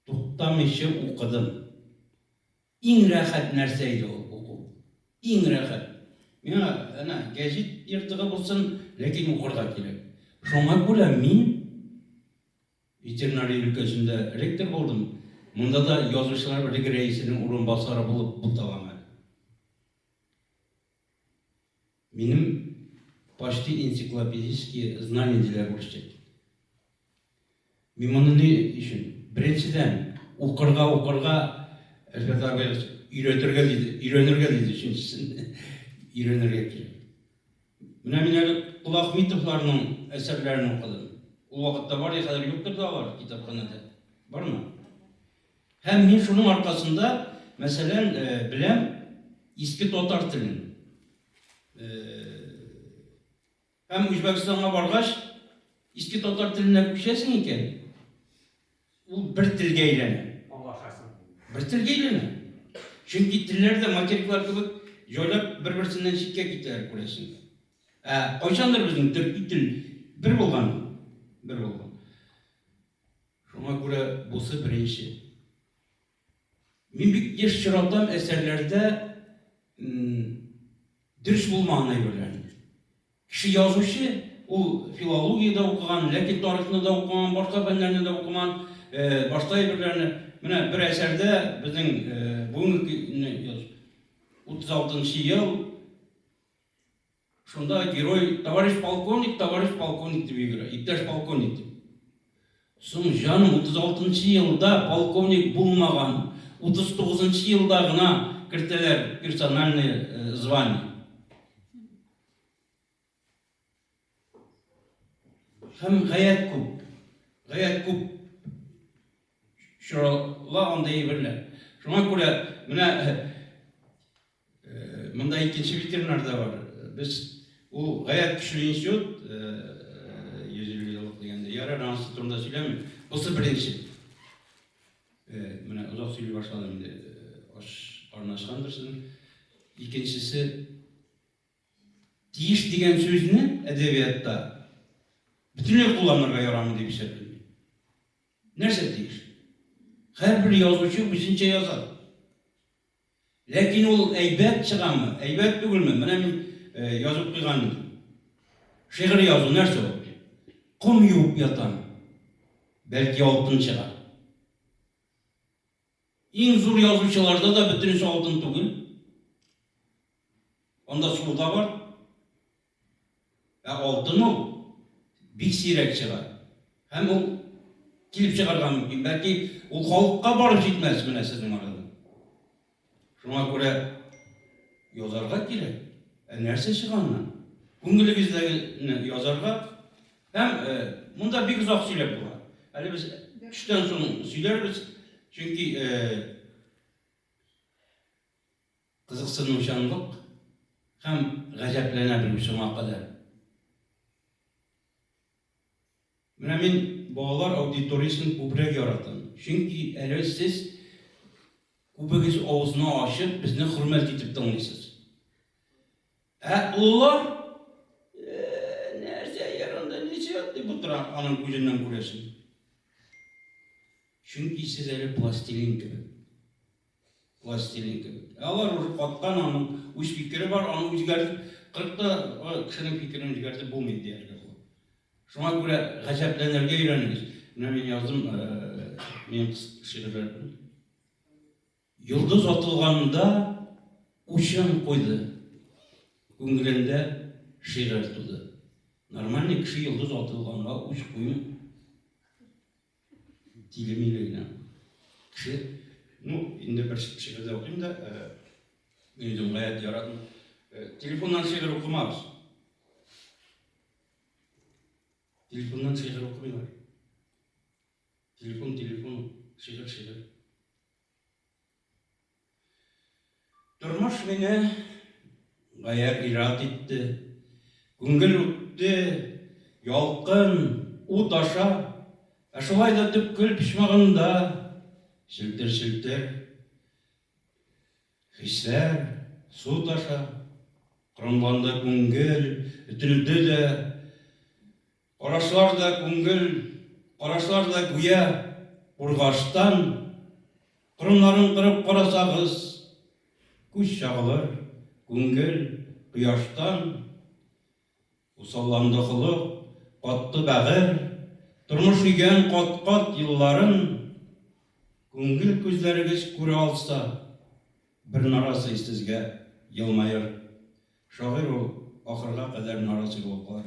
to'xtamışı okudum. En rahat nerseydi o oku. En rahat. Mena gazet yırtığı bulsun, lekin okurga kelek. Şoňa göre men veterinariya ülkesinde rektör oldum. Munda da yazıcılar birligi reisinin orunbasarı bulup bu tamam. Benim почти энциклопедические знания oluşacak. Men bunu ne için? Birinciden okurga Özbet abi öğrenirge dedi üçüncüsünde. Öğrenirge kelek. Men Kulak Mitovlarının eserlerini okudum. O vakitte var ya kadar yoktur da var kitapxanada. Var mı? Hem men şunun arkasında mesela bilem eski Tatar tilini. Hem Özbekistan'a bargaç eski Tatar tiline köşesin iken o bir tilge eylene. Bir tilge eylene. Çünkü tillerde materiklar gibi joylap bir-birisinden çitke gittiler kulesin. Koyşandır bizim Türk til bir bolgan. Şuna göre busu birinci. Men bir geç çıradan eserlerde dürüst bulmağına yönlendim. Kişi yazışı, o filologiyada okugan, lekin tarihinde de okugan, başka fenlerinde de okugan, başka birlerini, bir eserde bizim bugünkü 36. yıl şunda geroy tоварищ полковник diye göre, iptaş polkovnik. Son canım 36. yılda polkovnik bulmagan, 39. yılda gına kirteler персональное звание. Hem gayet küp. Şurala onda birler. Şuna göre mında ikinci veterinar da var. Biz o gayet güçlü institut 150 yıllık degende yarar ansı turunda söylemiyor. Busu birinci. Uzak söylüyor başladım şimdi. Arnaşkandırsın. İkincisi tiyiş degen sözünü edebiyatta bütünlüğü kullanırga yaramı diye bir şey bilmiyor. Nerede tiyiş? Her bir yazıcı bizimce yazar. Lakin ol eybet çıgamı, eybet bugülmü. Ben yazıp kıyganım. Şehir yazı nerede o? Kum yuvup yatan. Belki altın çıgar. En zor yazıcılarda da bütünüsü altın tugul. Onda suda var, Алтын ул бик сирәк чыга. Һәм ул килеп чыгарга мөмкин. Бәлки ул халыкка барып җитмәс менә сезнең арада. Шуңа күрә язарга кирәк. Нәрсә чыганнан? Күңелегездәге язарга һәм монда бик озак сөйләп була. Әле без төштән соң сөйләрбез, чөнки кызыксынучанлык һәм гаҗәпләнә белү шуңа кадәр. Менә мин балалар аудиториясын күбрәк яратам. Чөнки әле сез күбегез авызны ачып безне хөрмәт итеп тыңлыйсыз. Уллар нәрсә яранда ничә дип утыра, аның күзеннән күрәсең. Чөнки сез әле пластилин кебек. Пластилин кебек. Алар уже каткан, аның үз фикере бар, аны үзгәртеп, 40 кешенең фикерен үзгәртеп булмый дияргә. Шуңа күрә гаҗәпләнергә өйрәнегез. Менә мин яздым, мин шигырьләр. Йолдыз атылганда учын куйды. Күңелендә шигырь туды. Нормальный кеше йолдыз атылганга уч куймый. Тилемилегенә. Кеше, инде бер шигырьдә укыйм да, үзем гаять яратам. Телефоннан шигырь укымабыз. Телефоннан шигырь укымыйлар. Телефон, шигырь. Тормыш мине гаять ират итте. Күңел үтте, ялкын, ут аша. Шулай да төпкел пичмагында шелтер. Хисләр, су таша. Кырымланда күңел, үтелде дә. Карашлар да күңел, карашлар да гүя, ургаштан. Кырымнарын кырып карасагыз, күз чагылыр, күңел, кояштан. Усалланды хылык, катты бәгыр, тормыш өйгән кат-кат елларын. Күңел күзләрегез күрә алса, бер нарасы сезгә елмайыр. Шагыйрь ул ахырга кадәр нарасы булып калыр.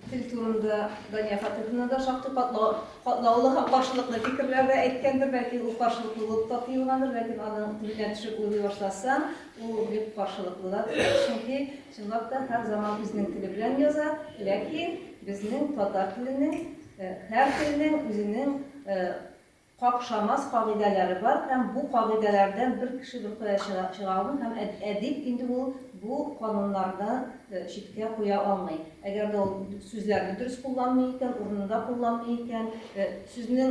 Тел турында Дания Фатыйховна да шактый катлаулы һәм каршылыклы фикерләрдә әйткәндер, бәлки ул каршылыклы булып та тоелгандыр, ләкин аның теленә төшеп уйлый башласаң, ул бик каршылыклы да. Чөнки чынлап та һәр заман үзенең теле белән яза, ләкин безнең татар теленең һәр теленең үзенең какшамас кагыйдәләре бар һәм бу кагыйдәләрдән бер кеше бер кая чыга алмый һәм әдип инде ул бу кануннардан читкә куя алмый. Әгәр дә ул сүзләрне дөрес кулланмый икән, урынында кулланмый икән, сүзнең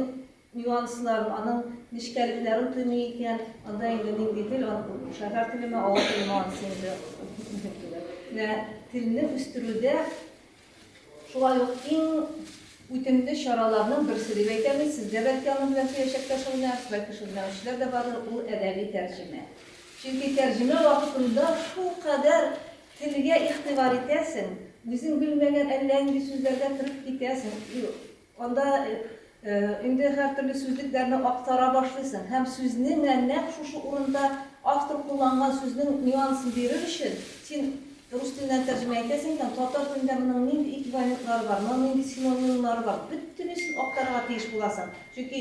нюансларын, аның нечкәлекләрен тоймый икән, анда инде нинди тел, шәһәр телеме, авыл телеме анысы инде мөһим түгел. Телне үстерүдә шулай ук иң үтемле чараларның берсе дип әйтәбез. Сездә бәлки аның белән киләчәктә шундый бәлки шундый да бар, ул әдәби тәрҗемә. Чөнки тәрҗемә вакытында шулкадәр телгә игътибар итәсең, үзең белмәгән әллә нинди сүзләргә кереп китәсең. Анда инде һәр төрле сүзлекләрне актара башлыйсың һәм сүзнең нәкъ шушы урында автор кулланган сүзнең нюансын бирер өчен син рус теленнән тәрҗемә итәсең, татар телендә моның нинди эквивалентлары бар, моның нинди синонимлары бар, бөтенесен актарырга тиеш буласың. Чөнки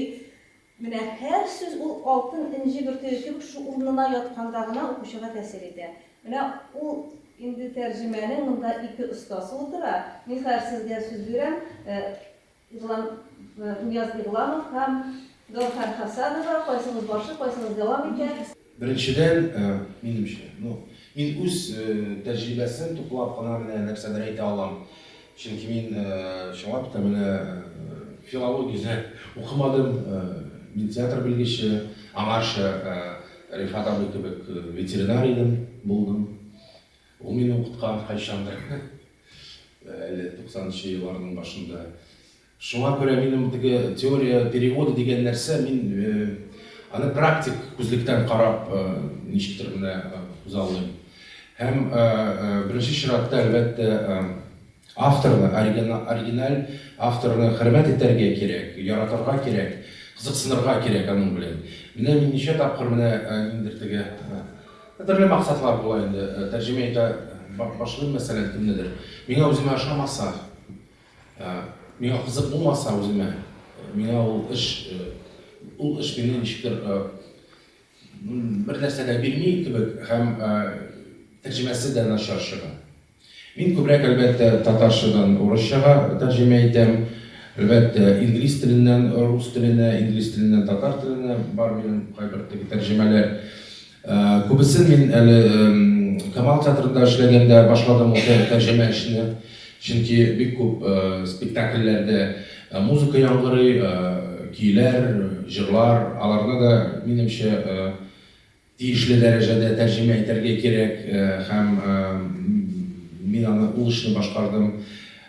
менә һәр сүз ул алтын инҗе бөртеге кебек шу урынына ятканда гына укучыга тәэсир итә. Менә ул инде тәрҗемәнең монда ике остасы утыра. Мин хәзер сезгә сүз бирәм. Нияз Игламов һәм Дорхан Хасанова, кайсыңыз башы, кайсыңыз дәвам итә? Беренчедән, минемчә, мин үз тәҗрибәсен туплап кына менә нәрсәләр әйтә алам. Чөнки мин чынлап та менә филология укымадым, мин театр белгече, аңарчы Рифат абый кебек ветеринар идем, булдым. Ул мине укыткан кайчандыр. 90-нчы елларның башында. Шуңа күрә минем теге теория переводы дигән нәрсә, мин аны практик күзлектән карап ничектер менә узалыйм. Һәм беренче чиратта әлбәттә авторны, оригиналь авторны хөрмәт итәргә кирәк, яратырга кирәк, кызыксынырга кирәк аның белән. Менә мин ничә тапкыр менә ниндер теге төрле максатлар була инде. Тәрҗемә итә башлыйм мәсәлән кемнедер. Миңа үземә ошамаса, миңа кызык булмаса үземә, миңа ул эш мине ничектер бер нәрсә дә бирми кебек һәм тәрҗемәсе дә начар чыга. Мин күбрәк әлбәттә татарчадан урысчага тәрҗемә итәм. Әлбәттә инглиз теленнән рус теленә, инглиз теленнән татар теленә бар минем кайбер тәрҗемәләр. Күбесен мин әле Камал театрында эшләгәндә башладым ул тәрҗемә эшне. Чөнки бик күп спектакльләрдә музыка яңгырый, көйләр, җырлар, аларны да минемчә тиешле дәрәҗәдә тәрҗемә итәргә кирәк һәм мин аны ул эшне башкардым.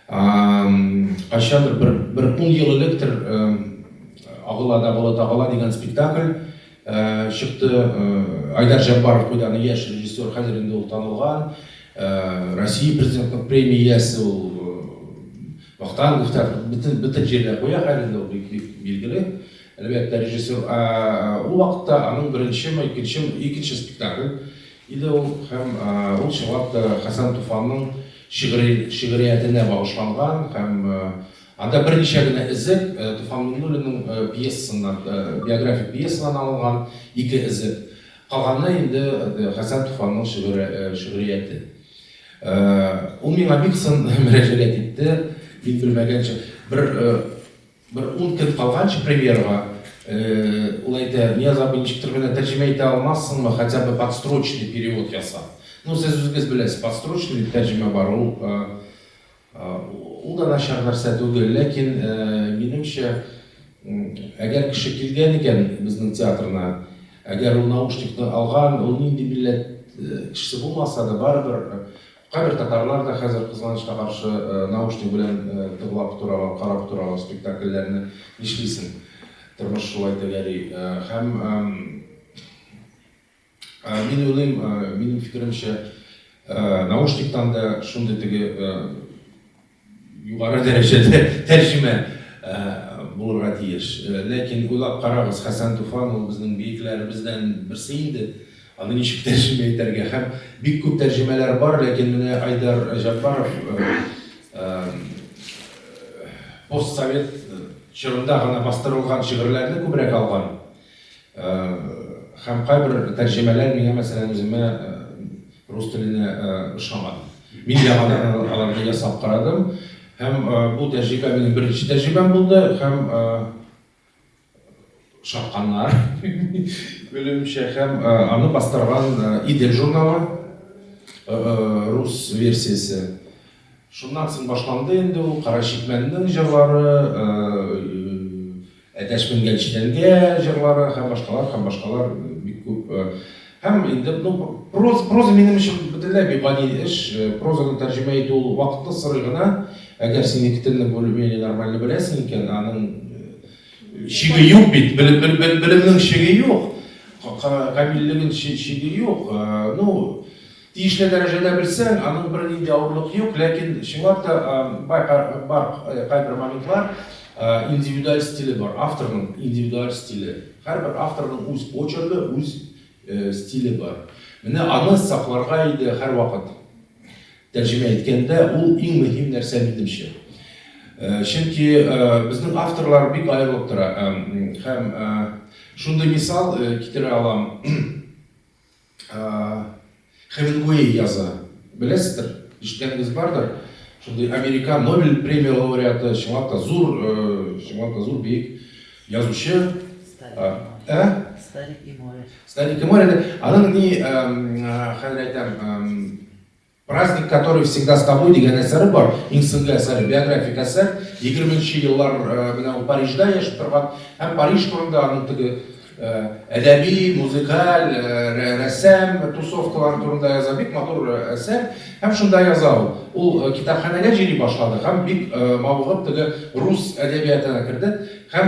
Кайчандыр бер 10 ел электер Агылада болот агыла дигән спектакль чыкты. Айдар Жаббаров куйган яшь режиссер, хәзер инде ул танылган. Россия президентлык премиясе ул Вахтангов театры бөтен җирдә куя хәзер ул бик билгеле. Әлбәттә режиссер ул вакытта аның икенче спектакль иде ул һәм ул чыгып Хәсән Туфанның шигъриятенә багышланган һәм анда берничә генә эзек Туфан Миңнуллинның пьесасыннан, биографик пьесасыннан алынган 2 эзек. Калганны инде Хәсән Туфанның шигърияте. Ул миңа бик сын мөрәҗәгать итте. Мин белмәгәнчә бер 10 көн калганчы премьерага ул әйтә, Нияз абый ничектер генә тәрҗемә итә алмассыңмы, хотя бы подстрочный перевод яса. Ну, сез үзегез беләсез, подстрочный тәрҗемә бар, ул да начар нәрсә түгел, ләкин минемчә, әгәр кеше килгән икән безнең театрына, әгәр ул наушникны алган, ул нинди милләт кешесе булмаса да барыбер, кайбер татарлар да хәзер кызганычка каршы наушник белән тыңлап торалар, карап торалар спектакльләрне, нишлисең? Тормыш шулай тәгәри. Һәм мин уйлыйм, минем фикеремчә, наушниктан да шундый теге югары дәрәҗәдә тәрҗемә булырга тиеш. Ләкин уйлап карагыз, Хәсән Туфан ул безнең биекләребездән берсе инде. Аны ничек тәрҗемә итәргә һәм бик күп тәрҗемәләр бар, ләкин менә Айдар Жаббаров постсовет чорында гына бастырылган шигырьләрне күбрәк алган. Һәм кайбер тәрҗемәләр миңа мәсәлән үземә рус теленә ошамады. Мин яңадан аларны ясап карадым һәм бу тәҗрибә минем беренче тәҗрибәм булды һәм шакканнар белемчә һәм аны бастырган Идел журналы рус версиясе. Шуннан соң башланды инде ул Кара Чикмәннең җырлары, Әтәш Менгәлчидәнгә җырлары һәм башкалар бик күп. Һәм инде проза минем өчен бөтенләй бик гади эш. Прозаны тәрҗемә итү ул вакытлы сорый гына. Әгәр син ике телне более-менее нормально беләсең икән, аның чиге юк бит, белемнең чиге юк. Камиллегин чиге юк. Ну, тиешле дәрәҗәдә белсәң, аның бер нинди авырлык юк, ләкин чынлап та бар кайбер моментлар индивидуаль стиле бар, авторның индивидуаль стиле. Һәрбер авторның үз почерки, үз стиле бар. Менә аны сакларга иде һәр вакыт. Тәрҗемә иткәндә ул иң мөһим нәрсә минемчә. Чөнки безнең авторлар бик аерылып тора. Һәм шундый мисал китерә алам. Хемингуэй яза. Беләсездер, ишеткәнегез бардыр. Шундый Американ Нобель премия лауреаты, чынлап та зур бик язучы. Старик и море. Старик и море. Аның ни, хәзер әйтәм, праздник, который всегда с тобой дигән әсәре бар. Иң соңгы әсәре, биографик әсәр. 20-нче еллар менә Парижда яшәп торган. Һәм Париж турында аның теге әдәби, музыкаль, рәссам тусовкалар турында яза, бик матур әсәр. Һәм шунда яза ул китапханәгә җыри башлады һәм бик мавыгып теге рус әдәбиятына керде. Һәм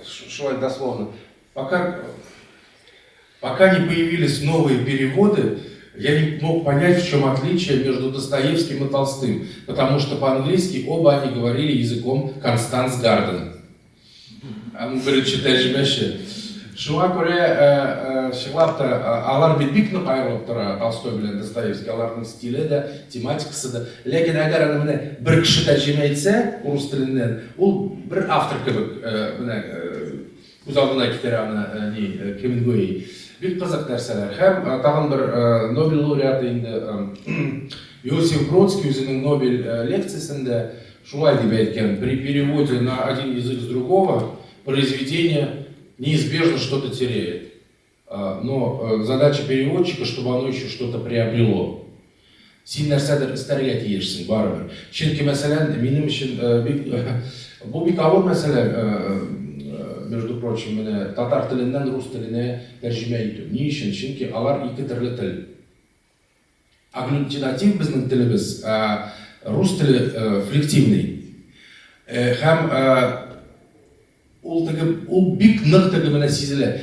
шулай дословно, пока не появились новые переводы, я не мог понять, в чем отличие между Достоевским и Толстым, потому что по-английски оба они говорили языком Констанс Гарден. Беренче тәрҗемәче. Шуңа күрә чыгылап та алар бик нык айырылып тора Толстой белән Достоевский, аларның стиле дә, тематикасы да. Ләкин әгәр аны менә бер кеше тәрҗемә итсә урыс теленнән, ул бер автор кебек менә үз алдына китерә аны Хемингуэй. Бик кызык нәрсәләр. Һәм тагын бер Нобель лауреаты инде Иосиф Бродский үзенең Нобель лекциясендә шулай дип әйткән: при переводе на один язык с другого произведение неизбежно что-то теряет. Но задача переводчика, чтобы оно еще что-то приобрело. Син нәрсәдер истәргә тиешсең барыбер. Чөнки мәсәлән, минем өчен бу бик авыр мәсәлә, между прочим, менә татар теленнән рус теленә тәрҗемә итү. Ни өчен? Чөнки алар ике төрле тел. Агглютинатив безнең телебез, рус теле флективный. Һәм ул бик нык теге менә сизелә.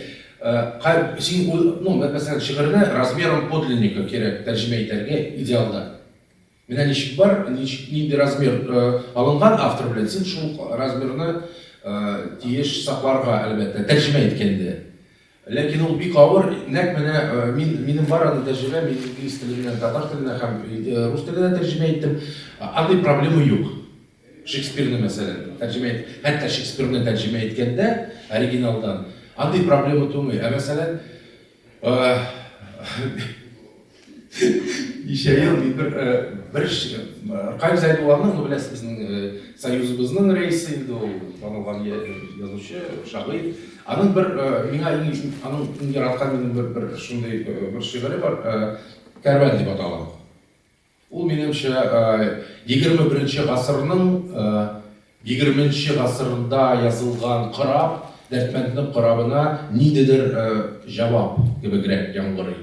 Син, мәсәлән, шигырьне размером подлинника кирәк тәрҗемә итәргә идеалда. Менә ничек бар, нинди размер алынган автор белән, син шул размерны тиеш сакларга әлбәттә тәрҗемә иткәндә. Ләкин ул бик авыр, нәкъ менә минем бар аны тәрҗемә, мин инглиз теленнән татар теленә һәм рус теленә тәрҗемә иттем. Андый проблема юк. Шекспирны мәсәлән тәрҗемә ит, хәтта Шекспирны тәрҗемә иткәндә оригиналдан андый проблема тумый. Мәсәлән, ничә ел мин бер Кайм Зайдулланың, беләсез, безнең союзыбызның рәисе инде, ул танылган язучы, шагыйрь. Аның бер миңа аның яраткан минем бер шундый бер шигыре бар, Кәрван дип атала. Ул минемчә 21 гасырның 20 гасырында язылган кораб, Дәртмәнднең корабына ниндидер җавап кебегрәк яңгырый.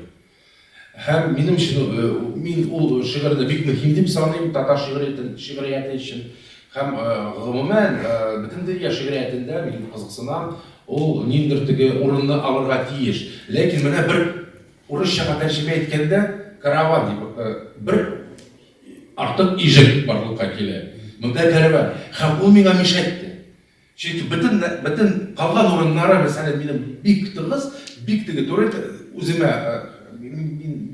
Һәм минем өчен мин ул шигырьне бик мөһим дип саныйм татар шигърияте өчен. Һәм гомумән бөтен дөнья шигъриятендә мин кызыксынам, ул ниндидер теге урынны алырга тиеш. Ләкин менә бер урысчага тәрҗемә иткәндә караван дип бер артык ижек барлыкка килә. Монда кәрван. Һәм ул миңа мишәйтте. Чөнки бөтен калган урыннары, мәсәлән, минем бик тыгыз, бик теге туры үземә мин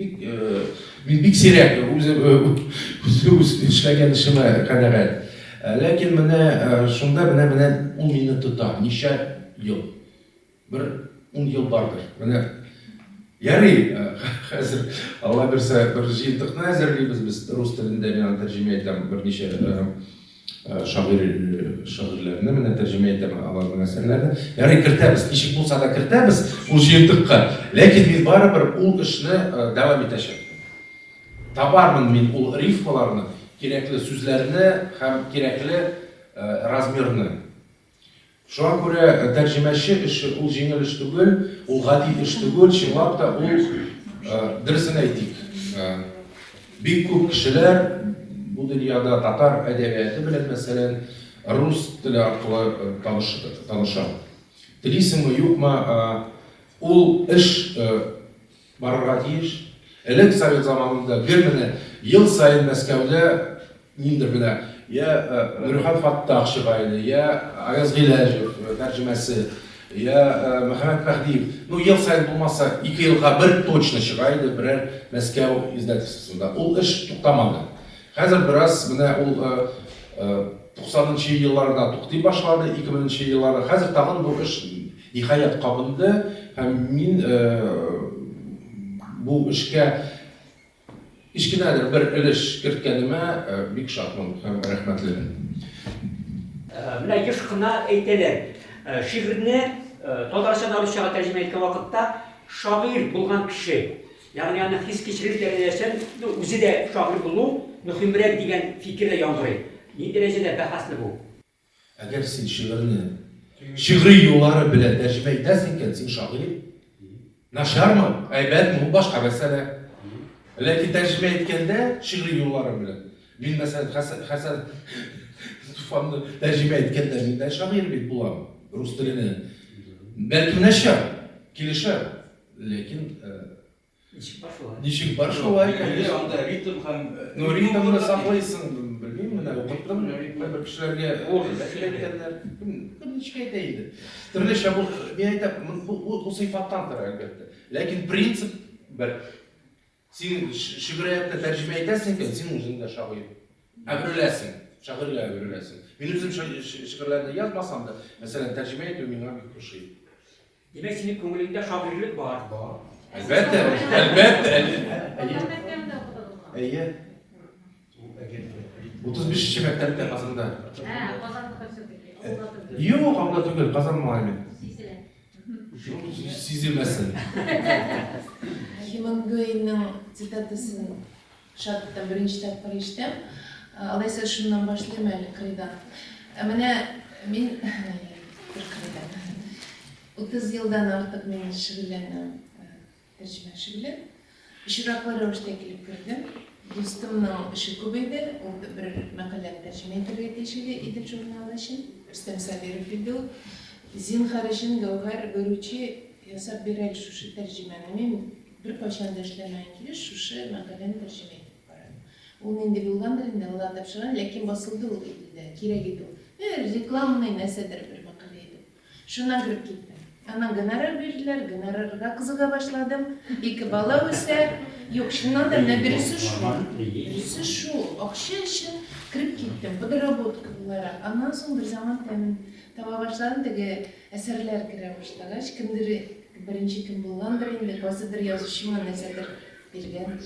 бик сирәк үз эшләгән эшемә канәгать. Ләкин менә шунда менә ул мине тота. Ничә ел? Бер 10 ел бардыр. Менә ярый, хәзер Алла бирсә бер җыентыкны әзерлибез без рус телендә, мин тәрҗемә итәм берничә шагыйрьләрне, менә тәрҗемә итәм аларның әсәрләрен. Ярый, кертәбез, ничек булса да кертәбез ул җыентыкка. Ләкин мин барыбер ул эшне дәвам итәчәкмен. Табармын мин ул рифмаларны, кирәкле сүзләрне һәм кирәкле размерны. Шуңа күрә тәрҗемәче эше ул җиңел эш түгел, ул гади эш түгел, чынлап та ул дөресен әйтик. Бик күп кешеләр бу дөньяда татар әдәбияты белән, мәсәлән, рус теле аркылы таныша. Телисеңме, юкмы, ул эш барырга тиеш. Элек Совет заманында гел менә ел сайын Мәскәүдә ниндидер менә я Нурхан Фаттах чыгайды, я Аяз Гыйләҗев тәрҗемәсе, я Мөхәммәд Мәхдиев. Ну, ел сайын булмаса 2 елга бер точно чыгайды берәр Мәскәү издательствосында. Ул эш туктамады. Хәзер бераз менә ул 90-нчы елларда туктый башлады, 2000-нчы елларда. Хәзер тагын бу эш ниһаять кабынды һәм мин бу эшкә кичкенәдер бер өлеш керткәнемә бик шатмын һәм рәхмәтлемен. Менә еш кына әйтәләр, шигырьне татарчадан русчага тәрҗемә иткән вакытта шагыйрь булган кеше, ягъни аны хис кичереш дәрәҗәсен үзе дә шагыйрь булу мөһимрәк дигән фикер дә яңгырый. Ни дәрәҗәдә бәхәсле бу? Әгәр син шигырьне шигъри юллары белән тәрҗемә итәсең икән, син шагыйрь. Нашармы? Әйбәтме? Ул башка мәсьәлә. Ләкин тәрҗемә иткәндә шигъри юллары белән. Мин мәсәлән Хәсән Туфанны тәрҗемә иткәндә мин дә шагыйрь бит булам рус теленә. Бәлки начар, килешә. Ләкин ничек бар шулай? Анда ритм һәм Ритмны саклайсың, белмим, менә укыттым, бер кешеләргә әйткәннәр. Ничек әйтә инде? Төрлечә бу, мин әйтәм, бу сыйфаттан тора әлбәттә. Ләкин принцип бер. Син шигъриятта тәрҗемә итәсең икән, син үзең дә шагыйрь. Әвереләсең, шагыйрьгә әвереләсең. Мин үзем шигырьләрне язмасам да, мәсәлән, тәрҗемә итү миңа бик ошый. Demek senin көңелеңдә шагыйрьлек бар. Әлбәттә, әлбәттә. Әйе. 35-нче мәктәптә Казанда. Юк, анда түгел, Казан маймын. Сизелмәсен. Хемингуэйнең цитатасын шаттан беренче тапкыр ишеттем. Алайса шуннан башлыйм әле кырыйдан. Менә мин 30 елдан артык мин шөгыльләнәм тәрҗемәче белән. Очраклы рәвештә килеп кердем. Достымның эше күп иде. Ул бер мәкалә тәрҗемә итәргә тиешле иде журнал өчен. Рөстәм Сабиров иде ул. Зинһар өчен Гәүһәр Бөрүчи ясап бирә шушы тәрҗемәне. Мин бер кайчан да эшләмәгән килеш шушы мәкаләне тәрҗемә итеп барам. Ул инде булгандыр, инде Алла тапшырган, ләкин басылды ул илдә. Кирәк иде ул. Рекламный нәрсәдер бер мәкалә иде. Шуннан кирип киттем. Анан гонорар бирделәр, гонорарга кызыга башладым. 2 бала үсә. Юк, шуннан да менә берсе шул. Акча өчен кирип киттем. Подработка буларак. Аннан соң бер заман тәмен таба башладым, теге әсәрләр керә башлагач, кемдер беренче кем булгандыр инде, кайсыдыр язучыма нәрсәдер биргән.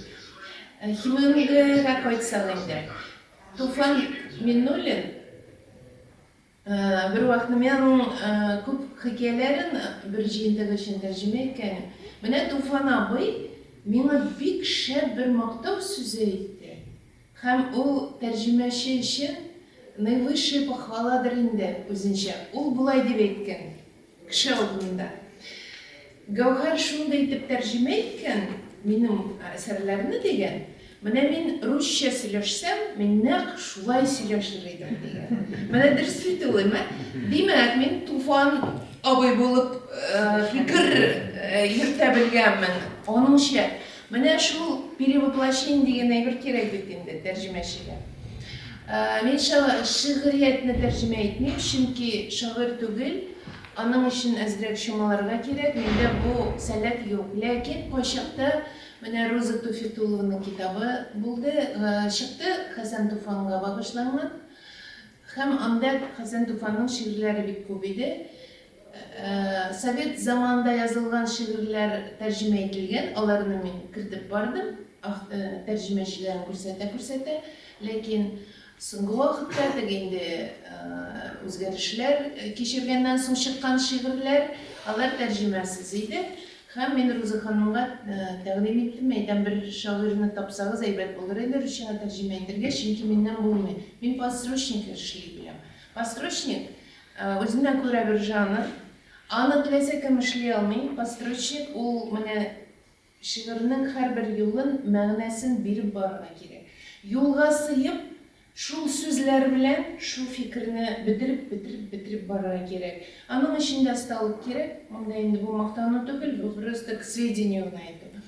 Хемингуэйга кайтсак инде. Туфан Миннуллин bir вакытны мен күп хикәяләрен бер җыентык өчен тәрҗемә иткән. Менә Туфан абый миңа бик шәп бер мактау сүзе әйтте. Һәм ул тәрҗемәче өчен наивысшая похваладыр инде үзенчә. Ул булай дип әйткән кеше алдында. Гәүһәр шундай итеп тәрҗемә иткән минем әсәрләрне дигән. Менә мин русча сөйләшсәм, мин нәкъ шулай сөйләшер идем дигән. Менә дөрес бит ул, димәк, мин Туфан абый булып фикер йөртә белгәнмен. Аныңча, менә шул перевоплощение дигән әйбер кирәк бит инде тәрҗемәчегә. Мин шигъриятне тәрҗемә итмим, чөнки шагыйрь түгел, аның өчен әзрәк чамаларга кирәк, миндә бу сәләт юк. Ләкин кайчакта менә Роза Туфетулованың китабы булды, чыкты Хәсән Туфанга багышланган. Һәм анда Хәсән Туфанның шигырьләре бик күп иде. Совет заманында язылган шигырьләр тәрҗемә ителгән, аларны мин кертеп бардым, тәрҗемәчеләрне күрсәтә, ләкин соңгы вакытта инде үзгәрешләр кичергәннән соң чыккан шигырьләр, алар тәрҗемәсез иде. Һәм мин Роза ханымга тәкъдим иттем, әйтәм, бер шагыйрьне тапсагыз әйбәт булыр иде, русчага тәрҗемә итәргә, чөнки миннән булмый. Мин построчник эшли беләм. Построчник үзенә күрә бер жанр. Аны теләсә кем эшли алмый. Построчник ул менә шигырьнең һәрбер юлын, мәгънәсен биреп барырга кирәк. Юлга сыеп, шул сүзләр белән шул фикерне бетереп барырга кирәк. Аның өчен дә осталык кирәк. Монда инде бу мактану түгел, бу просто к сведению әйтү.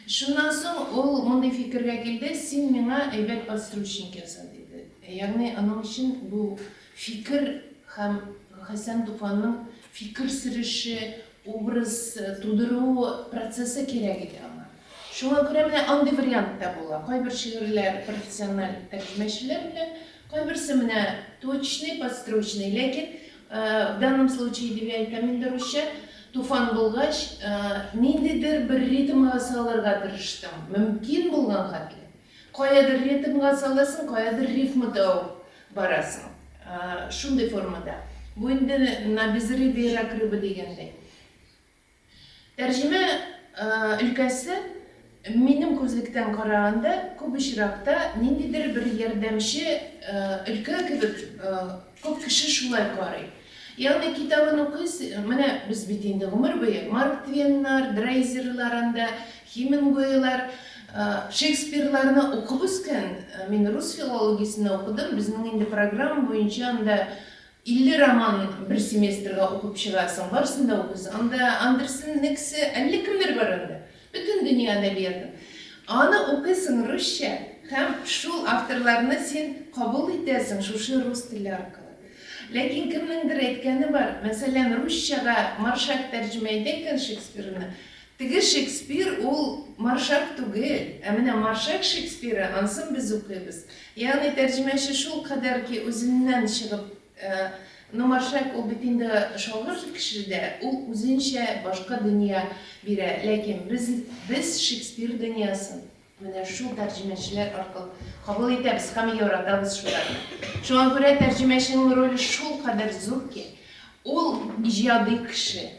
Шуннан соң ул мондай фикергә килде, син миңа әйбәт построчник яса диде. Ягъни аның өчен бу фикер һәм Хәсән Туфанның фикер сөреше, образ тудыру процессы кирәк иде аңа. Шуңа күрә менә андый вариант та була. Кайбер шигырьләр профессиональ тәрҗемәчеләр белән, кайберсе менә точный, подстрочный, ләкин в данном случае дип әйтәм инде русча, Туфан булгач, ниндидер бер ритмга салырга тырыштым. Мөмкин булган хәтле. Каядыр ритмга саласың, каядыр рифма тауып барасың. Шундай формада. Бу инде на безрыбье рак рыбы дигәндәй. Тәрҗемә өлкәсе минем күзлектән караганда күп очракта ниндидер бер ярдәмче өлкә кебек күп кеше шулай карый. Ягъни китабын укыйсың, менә без бит инде гомер буе Марк Твеннар, Дрейзерлар анда, Хемингуэйлар, Шекспирларны укып үскән. Мин рус филологиясен укыдым, безнең инде программа буенча анда 50 роман бер семестрга укып чыгасың, барсын да укыйсың. Анда Андерсен Нексе, әллә кемдер бар анда. Бүтән дөнья әдәбияты. Аны укыйсың русча һәм шул авторларны син кабул итәсең шушы рус теле аркылы. Ләкин кемнеңдер әйткәне бар, мәсәлән, русчага Маршак тәрҗемә иткән Шекспирны, Теге Шекспир ул Маршак түгел, ә менә Маршак Шекспиры ансын без укыйбыз. Ягъни тәрҗемәче шул кадәр ки үзеннән чыгып, Маршак ул бит инде шагыйрь кеше дә, ул үзенчә башка дөнья бирә. Ләкин без Шекспир дөньясын менә шул тәрҗемәчеләр аркылы кабул итәбез һәм яратабыз шуларны. Шуңа күрә тәрҗемәченең роле шул кадәр зур ки, ул иҗади кеше.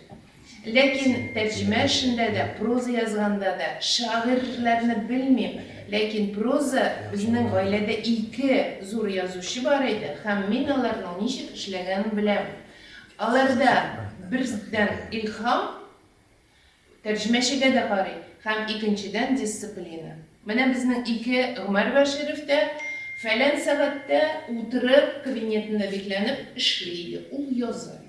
Ләкин тәрҗемә эшендә дә, проза язганда да, шагыйрьләрне белмим. Ләкин проза безнең гаиләдә 2 зур язучы бар иде, һәм мин аларның ничек эшләгәнен беләм. Аларда бердән илһам, тәрҗемәчегә дә карый, һәм икенчедән дисциплина. Менә безнең 2 Гомәр Бәширов та фәлән сәгатьтә утырып кабинетында бикләнеп эшли иде, ул яза.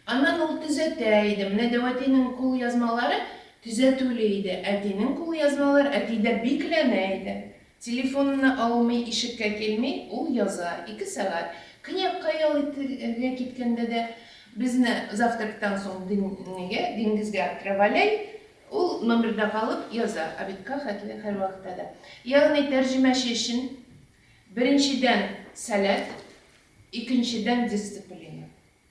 Аннан ул төзәтә иде. Менә Дәватиның кул язмалары төзәтүле иде. Әтинең кул язмалары әтидә бикләнә иде. Телефонны алмый, ишеккә килми, ул яза 2 сәгать. Көньякка ял итәргә киткәндә дә безне завтрактан соң диңгезгә травалей, ул номерда калып яза. Абитка хәтле һәр вакытта да. Ягъни тәрҗемәче өчен беренчедән сәләт, икенчедән дисциплина.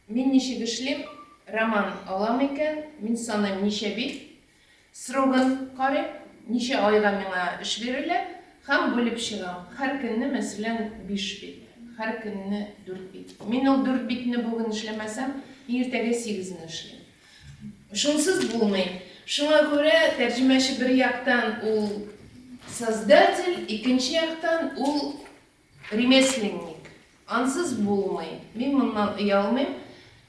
Мин ничек эшлим, роман алам икән, мин саныйм ничә бит, срогын карыйм, ничә айга миңа эш бирелә, һәм бүлеп чыгам. Һәр көнне, мәсәлән, 5 бит, һәр көнне 4 бит. Мин ул 4 битне бүген эшләмәсәм, иртәгә 8-не эшлим. Шунсыз булмый. Шуңа күрә тәрҗемәче бер яктан ул создатель, икенче яктан ул ремесленник. Ансыз булмый. Мин моннан оялмыйм.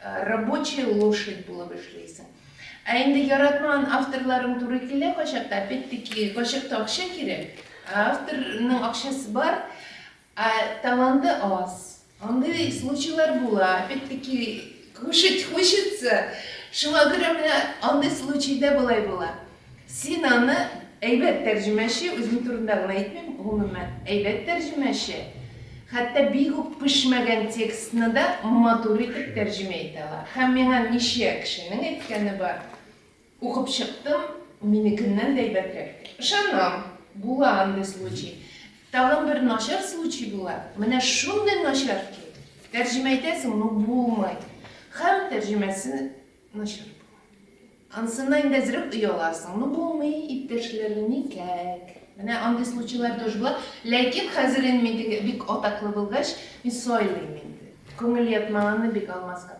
Рабочая лошадь булып эшләйсең. Ә инде яратмаган авторларың туры килә кайчакта, опять-таки, кайчакта акча кирәк. Авторның акчасы бар, ә таланты аз. Андый случайлар була. Опять-таки, кушать хочется. Шуңа күрә менә андый случайда булай була. Син аны әйбәт тәрҗемәче, үзем турында гына әйтмим, гомумән, әйбәт тәрҗемәче. Хәтта бик үк пешмәгән текстны да матур итеп тәрҗемә итә ала. Һәм миңа ничә кешенең әйткәне бар. Укып чыктым, минекеннән дә әйбәтрәк. Ышанам, була андый случай. Тагын бер начар случай була. Менә шундый начар ки, тәрҗемә итәсең, булмый. Һәм тәрҗемәсе начар. Ансыннан инде әзрәк ояласың, булмый, иптәшләре никәк. Менә андый случайлар тоже була. Ләкин хәзер мин бик атаклы булгач, мин сайлыйм инде. Күңел ятмаганны бик алмаска.